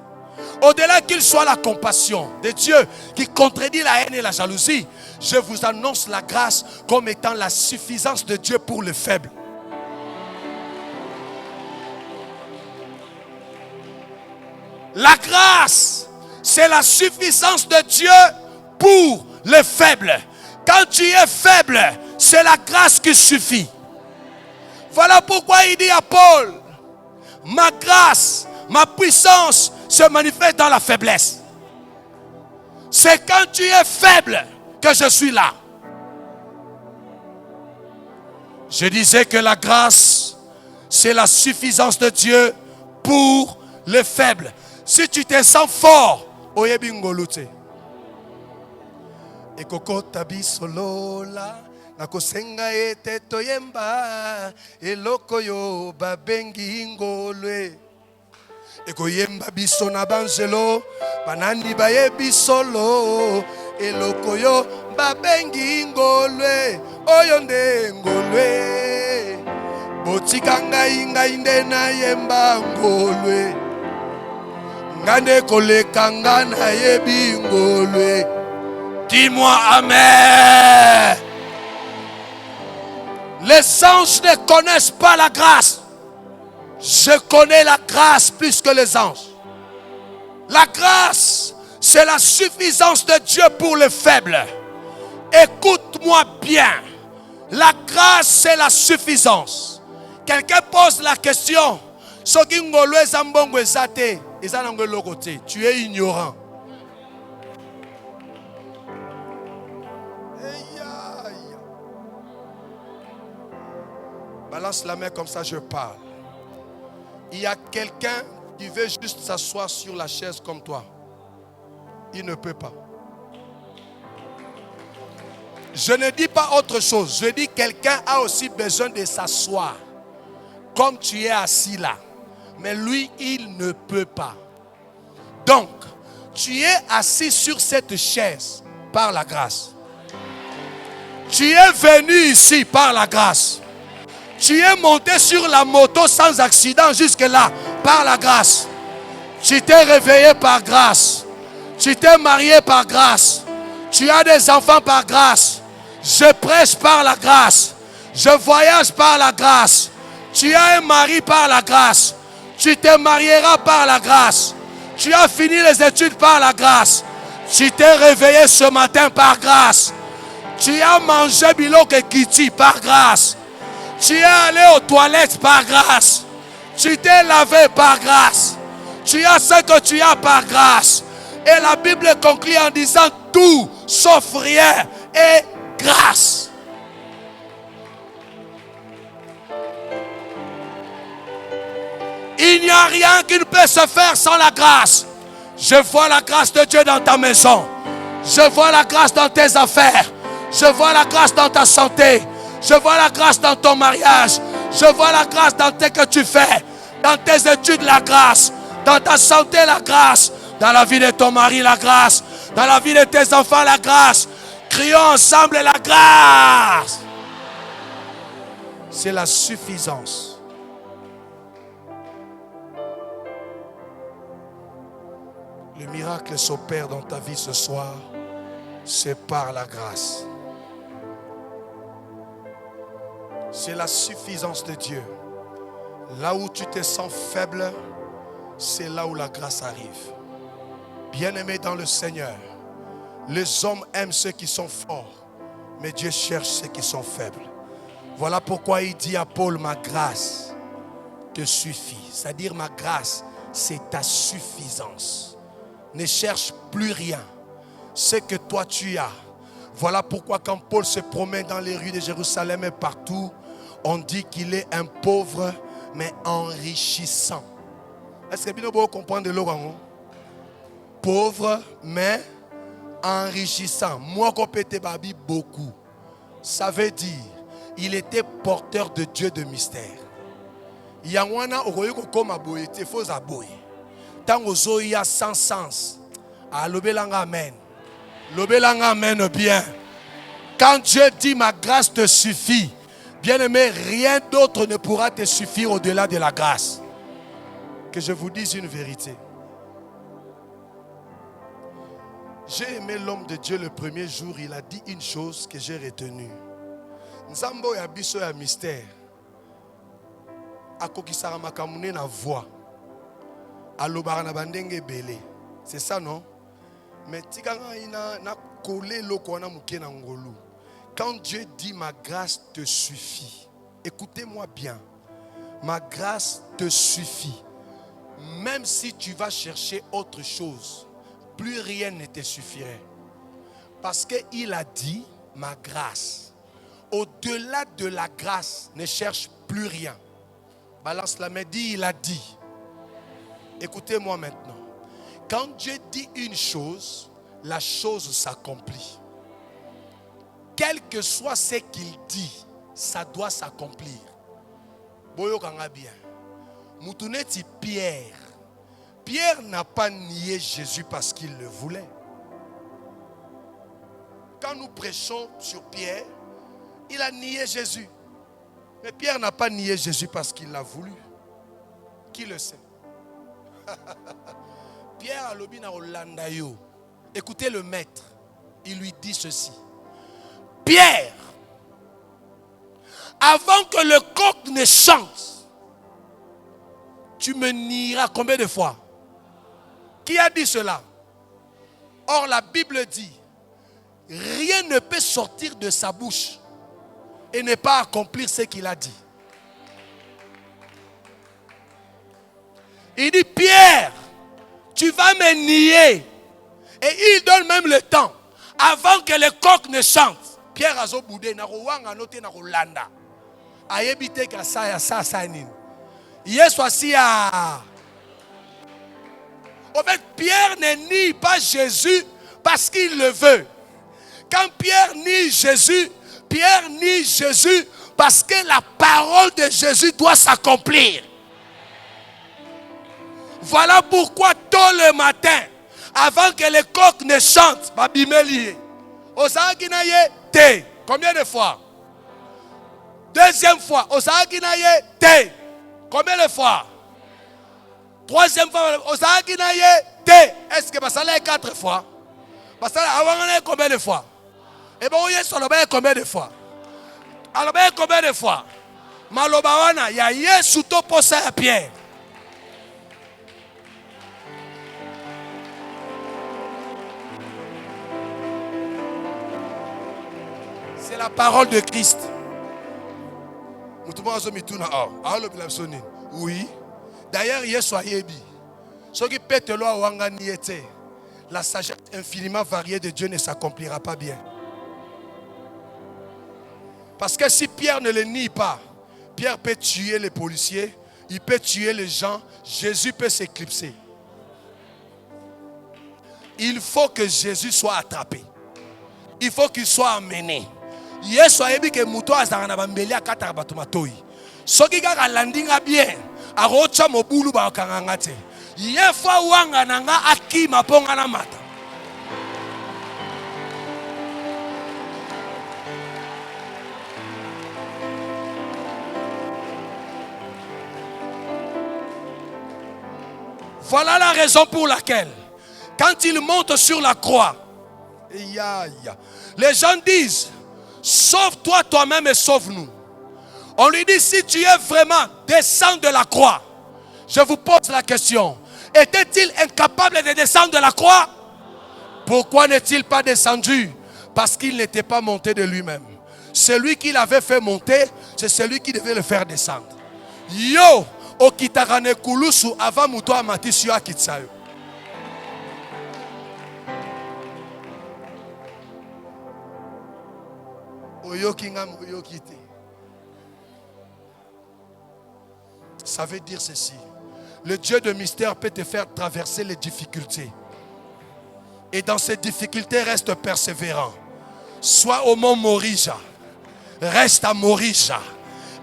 Au-delà qu'il soit la compassion de Dieu qui contredit la haine et la jalousie. Je vous annonce la grâce comme étant la suffisance de Dieu pour le faible. La grâce, c'est la suffisance de Dieu pour le faible. Quand tu es faible, c'est la grâce qui suffit. Voilà pourquoi il dit à Paul, ma grâce, ma puissance se manifeste dans la faiblesse. C'est quand tu es faible que je suis là. Je disais que la grâce, c'est la suffisance de Dieu pour le faible. Si tu te sens fort, oyebi ngolute. Ekoko tabi solola, nakosenga ete toyemba, eloko yo babengi ngolwe. Ekoyemba biso na banzelo, banani bayebi solo, eloko yo babengi ngolwe, oyo nde ngolwe. Botikanga inga inde na yemba ngolwe. Dis-moi amen. Les anges ne connaissent pas la grâce. Je connais la grâce plus que les anges. La grâce, c'est la suffisance de Dieu pour le faible. Écoute-moi bien. La grâce, c'est la suffisance. Quelqu'un pose la question. Tu es ignorant. Balance la main comme ça, je parle. Il y a quelqu'un qui veut juste s'asseoir sur la chaise comme toi. Il ne peut pas. Je ne dis pas autre chose. Je dis quelqu'un a aussi besoin de s'asseoir. Comme tu es assis là. Mais lui, il ne peut pas. Donc, tu es assis sur cette chaise par la grâce. Tu es venu ici par la grâce. Tu es monté sur la moto sans accident jusque-là par la grâce. Tu t'es réveillé par grâce. Tu t'es marié par grâce. Tu as des enfants par grâce. Je prêche par la grâce. Je voyage par la grâce. Tu as un mari par la grâce. Tu te marieras par la grâce. Tu as fini les études par la grâce. Tu t'es réveillé ce matin par grâce. Tu as mangé biloko kiti par grâce. Tu es allé aux toilettes par grâce. Tu t'es lavé par grâce. Tu as ce que tu as par grâce. Et la Bible conclut en disant tout sauf rien est grâce. Il n'y a rien qui ne peut se faire sans la grâce. Je vois la grâce de Dieu dans ta maison. Je vois la grâce dans tes affaires. Je vois la grâce dans ta santé. Je vois la grâce dans ton mariage. Je vois la grâce dans ce que tu fais. Dans tes études, la grâce. Dans ta santé, la grâce. Dans la vie de ton mari, la grâce. Dans la vie de tes enfants, la grâce. Crions ensemble la grâce. C'est la suffisance. Le miracle s'opère dans ta vie ce soir. C'est par la grâce. C'est la suffisance de Dieu. Là où tu te sens faible, c'est là où la grâce arrive. Bien-aimé dans le Seigneur, les hommes aiment ceux qui sont forts, mais Dieu cherche ceux qui sont faibles. Voilà pourquoi il dit à Paul, ma grâce te suffit. C'est-à-dire ma grâce, c'est ta suffisance. Ne cherche plus rien. Ce que toi tu as. Voilà pourquoi quand Paul se promène dans les rues de Jérusalem et partout, on dit qu'il est un pauvre mais enrichissant. Est-ce que vous comprenez le pauvre, mais enrichissant. Moi, compété babi beaucoup. Ça veut dire, il était porteur de Dieu de mystère. Yangwana okoyoko koma boye te faux aboye. Tango zoya sans sens. Ah, lobelanga amen. Lobelanga amen bien. Quand Dieu dit ma grâce te suffit, bien-aimé, rien d'autre ne pourra te suffire au-delà de la grâce. Que je vous dise une vérité. J'ai aimé l'homme de Dieu le premier jour, il a dit une chose que j'ai retenue. Nzambo ya biso ya mystère. Akokisaka makamune na voix. Alobara na bandenge belé. C'est ça non? Mais tikanga ina na collé loko na muke na ngolu. Quand Dieu dit ma grâce te suffit. Écoutez-moi bien. Ma grâce te suffit. Même si tu vas chercher autre chose, plus rien ne te suffirait. Parce qu'il a dit ma grâce. Au-delà de la grâce, ne cherche plus rien. Balance la main, dit il a dit. Écoutez-moi maintenant. Quand Dieu dit une chose, la chose s'accomplit. Quel que soit ce qu'il dit, ça doit s'accomplir. Boyo kanga bien. Moutouneti Pierre. Pierre n'a pas nié Jésus parce qu'il le voulait. Quand nous prêchons sur Pierre, il a nié Jésus. Mais Pierre n'a pas nié Jésus parce qu'il l'a voulu. Qui le sait? Pierre a lobi na Rolanda yo. Écoutez le maître. Il lui dit ceci. Pierre, avant que le coq ne chante, tu me nieras combien de fois? Qui a dit cela? Or la Bible dit, rien ne peut sortir de sa bouche et ne pas accomplir ce qu'il a dit. Il dit, Pierre, tu vas me nier. Et il donne même le temps. Avant que le coq ne chante. Pierre a zo boudé, na rowanga noté na rolanda. Ayebite ka sa ya sa sanin. Yesu asia. En fait, Pierre ne nie pas Jésus parce qu'il le veut. Quand Pierre nie Jésus parce que la parole de Jésus doit s'accomplir. Voilà pourquoi tôt le matin, avant que le coq ne chante, babimeli, osaki na ye te. Combien de fois? Deuxième fois, osaki na ye te. Combien de fois? Troisième fois, osaki na ye te. Est-ce que ça l'a 4 fois? Basala awangana combien de fois? Et bon, Yesu aloba combien de fois? Aloba combien de fois? Maloba wana ya Yesu to posa ya Pierre. C'est la parole de Christ. Oui. D'ailleurs, Yesu ayebi. Ce qui pète loi wangani était. La sagesse infiniment variée de Dieu ne s'accomplira pas bien. Parce que si Pierre ne le nie pas, Pierre peut tuer les policiers, il peut tuer les gens, Jésus peut s'éclipser. Il faut que Jésus soit attrapé. Il faut qu'il soit amené. Yesu ayebi ke muto azanga na bambeli akata bato matoi. Soki kaka landinga bien, arocha mobulu ba kanganga te. Yefa wanga nanga akima ponga na mata. Voilà la raison pour laquelle, quand il monte sur la croix, les gens disent, sauve-toi toi-même et sauve-nous. On lui dit, si tu es vraiment descend de la croix, je vous pose la question, était-il incapable de descendre de la croix? Pourquoi n'est-il pas descendu? Parce qu'il n'était pas monté de lui-même. Celui qui l'avait fait monter, c'est celui qui devait le faire descendre. Yo, okitarane kulusu avant muto amatisio akitsayo. Ça veut dire ceci. Le Dieu de mystère peut te faire traverser les difficultés. Et dans ces difficultés, reste persévérant. Sois au mont Morija. Reste à Morija.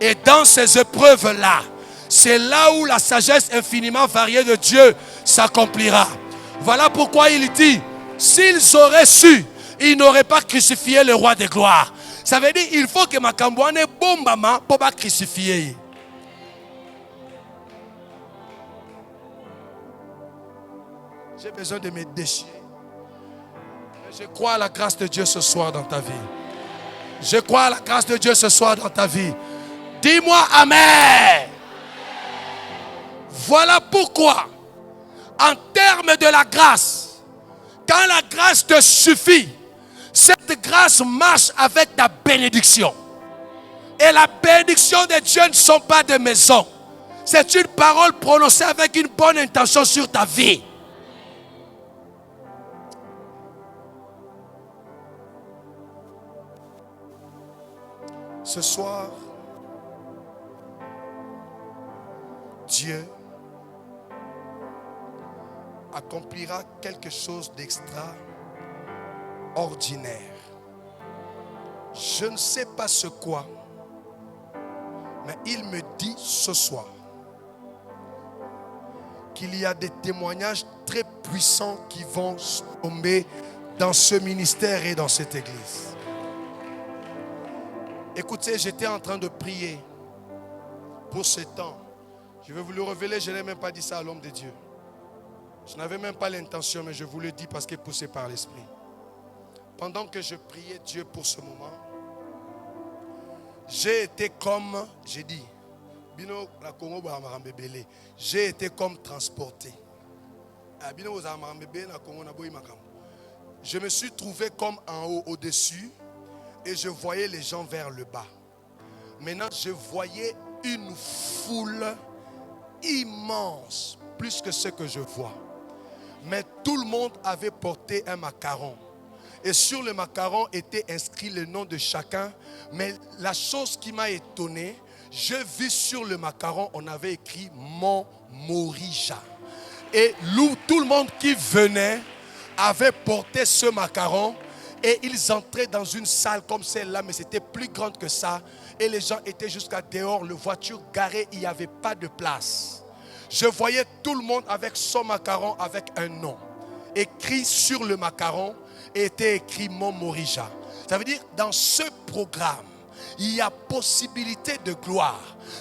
Et dans ces épreuves-là, c'est là où la sagesse infiniment variée de Dieu s'accomplira. Voilà pourquoi il dit, s'ils auraient su, ils n'auraient pas crucifié le roi de gloire. Ça veut dire qu'il faut que ma cambouane bombama pour pas crucifier. J'ai besoin de me déchirer. Je crois à la grâce de Dieu ce soir dans ta vie. Je crois à la grâce de Dieu ce soir dans ta vie. Dis-moi Amen. Voilà pourquoi, en termes de la grâce, quand la grâce te suffit, cette grâce marche avec ta bénédiction. Et la bénédiction de Dieu ne sont pas des maisons. C'est une parole prononcée avec une bonne intention sur ta vie. Ce soir, Dieu accomplira quelque chose d'extraordinaire. Je ne sais pas ce quoi, mais il me dit ce soir qu'il y a des témoignages très puissants qui vont tomber dans ce ministère et dans cette église. Écoutez, j'étais en train de prier pour ce temps. Je vais vous le révéler, je n'ai même pas dit ça à l'homme de Dieu. Je n'avais même pas l'intention, mais je vous le dis parce qu'il est poussé par l'Esprit. Pendant que je priais Dieu pour ce moment, j'ai été comme, j'ai dit, j'ai été comme transporté. Je me suis trouvé comme en haut, au-dessus, et je voyais les gens vers le bas. Maintenant, je voyais une foule immense, plus que ce que je vois. Mais tout le monde avait porté un macaron. Et sur le macaron était inscrit le nom de chacun. Mais la chose qui m'a étonné, je vis sur le macaron, on avait écrit Mont Morija. Et tout le monde qui venait avait porté ce macaron. Et ils entraient dans une salle comme celle-là, mais c'était plus grande que ça. Et les gens étaient jusqu'à dehors, les voitures garées, il n'y avait pas de place. Je voyais tout le monde avec son macaron, avec un nom. Écrit sur le macaron, était écrit Mont Morija. Ça veut dire, dans ce programme, il y a possibilité de gloire.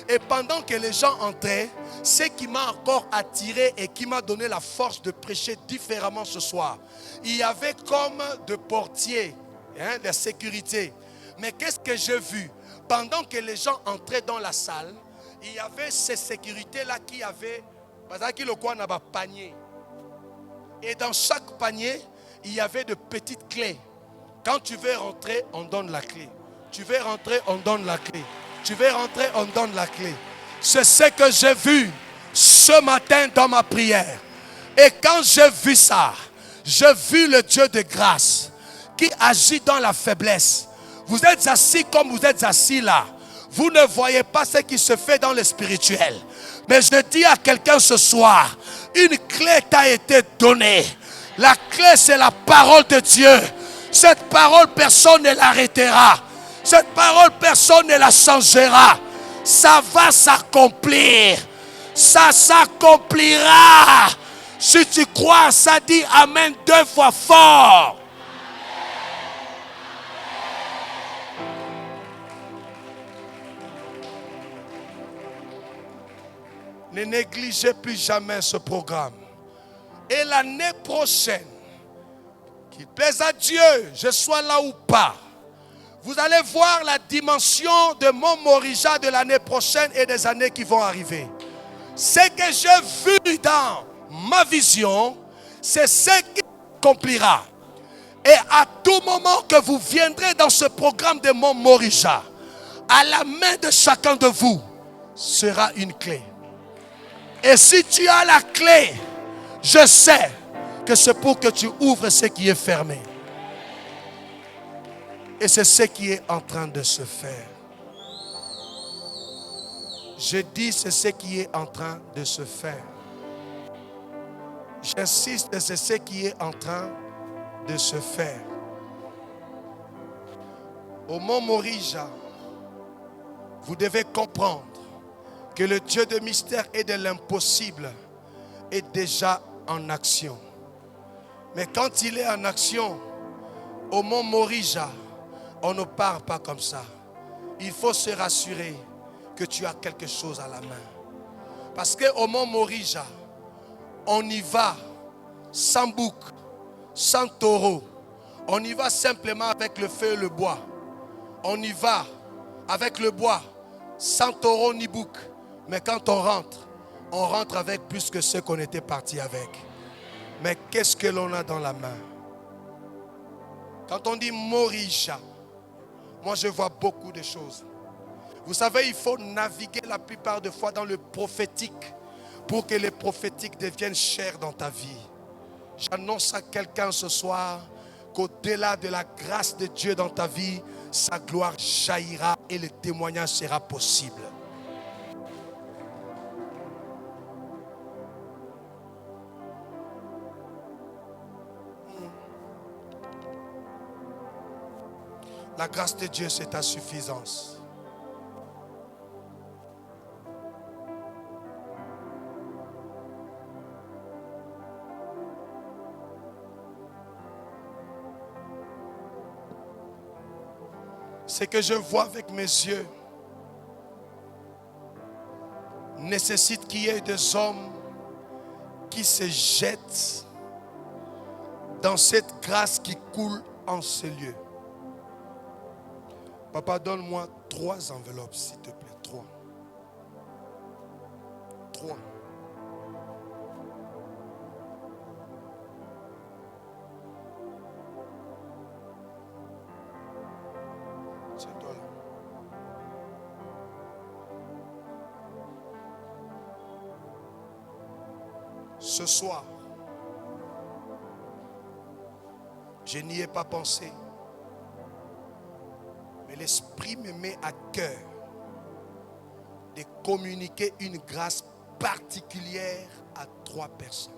Et pendant que les gens entraient, ce qui m'a encore attiré et qui m'a donné la force de prêcher différemment ce soir, il y avait comme de portiers, de sécurité. Mais qu'est-ce que j'ai vu? Pendant que les gens entraient dans la salle, il y avait ces sécurités-là qui avaient, panier. Et dans chaque panier, il y avait de petites clés. Quand tu veux rentrer, on donne la clé. Tu veux rentrer, on donne la clé. Tu veux rentrer, on donne la clé. C'est ce que j'ai vu ce matin dans ma prière. Et quand j'ai vu ça, j'ai vu le Dieu de grâce qui agit dans la faiblesse. Vous êtes assis comme vous êtes assis là. Vous ne voyez pas ce qui se fait dans le spirituel. Mais je dis à quelqu'un ce soir, une clé t'a été donnée. La clé, c'est la parole de Dieu. Cette parole, personne ne l'arrêtera. Cette parole, personne ne la changera. Ça va s'accomplir. Ça s'accomplira. Si tu crois, ça dit Amen 2 fois fort. Ne négligez plus jamais ce programme. Et l'année prochaine, qu'il plaise à Dieu, je sois là ou pas, vous allez voir la dimension de Mont Morija de l'année prochaine et des années qui vont arriver. Ce que j'ai vu dans ma vision, c'est ce qui s'accomplira. Et à tout moment que vous viendrez dans ce programme de Mont Morija, à la main de chacun de vous sera une clé. Et si tu as la clé, je sais que c'est pour que tu ouvres ce qui est fermé. Et c'est ce qui est en train de se faire. Je dis, c'est ce qui est en train de se faire. J'insiste, c'est ce qui est en train de se faire. Au mont Morija, vous devez comprendre que le Dieu de mystère et de l'impossible est déjà en action. Mais quand il est en action, au mont Morija, on ne part pas comme ça. Il faut se rassurer que tu as quelque chose à la main. Parce qu'au mont Morija, on y va sans bouc, sans taureau. On y va simplement avec le feu et le bois. On y va avec le bois, sans taureau ni bouc. Mais quand on rentre avec plus que ce qu'on était parti avec. Mais qu'est-ce que l'on a dans la main? Quand on dit Morija, moi je vois beaucoup de choses. Vous savez, il faut naviguer la plupart des fois dans le prophétique pour que le prophétique devienne cher dans ta vie. J'annonce à quelqu'un ce soir qu'au-delà de la grâce de Dieu dans ta vie, sa gloire jaillira et le témoignage sera possible. La grâce de Dieu, c'est ta suffisance. Ce que je vois avec mes yeux nécessite qu'il y ait des hommes qui se jettent dans cette grâce qui coule en ce lieu. Papa, donne-moi 3 enveloppes, s'il te plaît. 3. 3. C'est toi là. Ce soir, je n'y ai pas pensé. Mais l'Esprit me met à cœur de communiquer une grâce particulière à 3 personnes.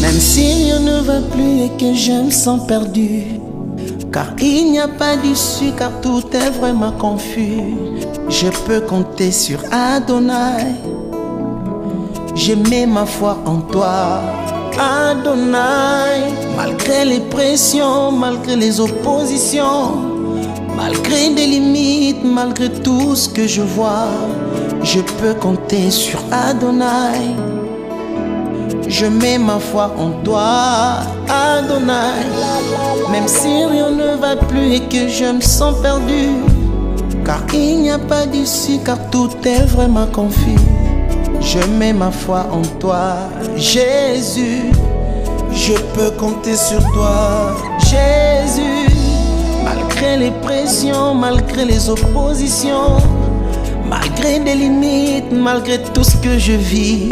Même si rien ne va plus et que je me sens perdu, car il n'y a pas d'issue, car tout est vraiment confus, je peux compter sur Adonai. Je mets ma foi en toi, Adonai. Malgré les pressions, malgré les oppositions, malgré des limites, malgré tout ce que je vois, je peux compter sur Adonai. Je mets ma foi en toi, Adonai. Même si rien ne va plus et que je me sens perdu, car il n'y a pas d'issue, car tout est vraiment confus, je mets ma foi en toi, Jésus. Je peux compter sur toi, Jésus. Malgré les pressions, malgré les oppositions, malgré des limites, malgré tout ce que je vis,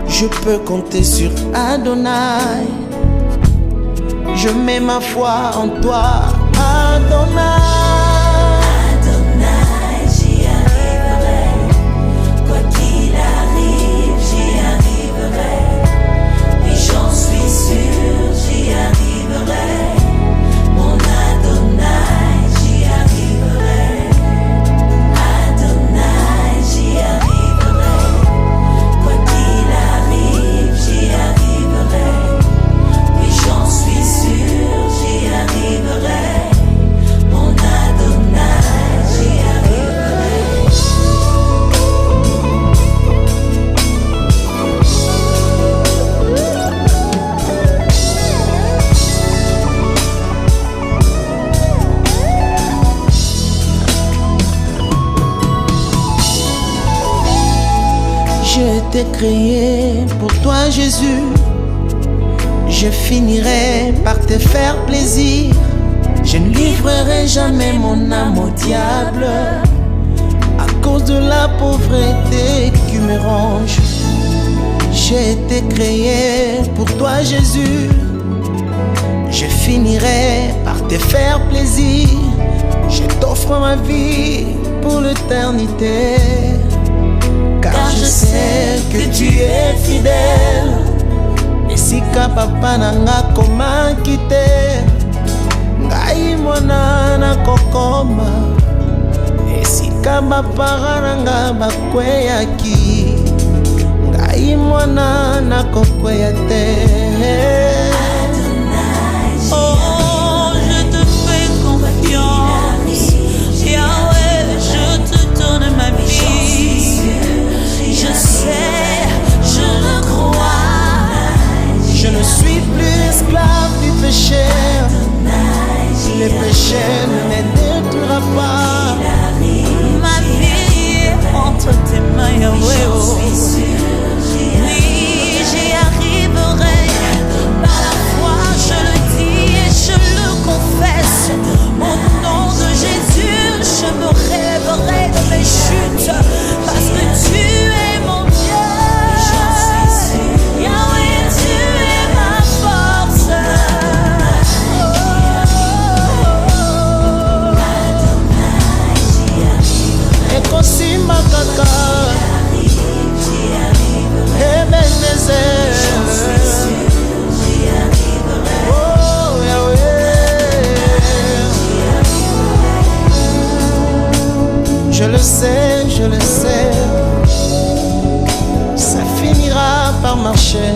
je peux compter sur Adonai. Je mets ma foi en toi, Adonai. Mon Je t'ai créé pour toi Jésus. Je finirai par te faire plaisir. Je ne livrerai jamais mon âme au diable à cause de la pauvreté qui me ronge. J'ai été créé pour toi Jésus. Je finirai par te faire plaisir. Je t'offre ma vie pour l'éternité. Car je sais que tu es fidèle. Esika papa nanga koma kite. Ngai mwana na kokoma. Esika bapara nanga bakweyaki. Ngai mwana na kokweya te. Oh, je te fais confiance. Yahweh, je te donne ma vie. Je sais, je le crois. Je ne suis plus esclave du péché. Le péché ne me détruira pas. Ma vie est entre tes mains, Yahweh. Oui, j'y arriverai. Par la foi, je le dis et je le confesse. Au nom de Jésus, je me relèverai de mes chutes. Parce que tu es mon Dieu. Yahweh, tu es ma force. Ekosima kaka Ebenezer. Oh Yahweh. Je le sais, ça finira par marcher.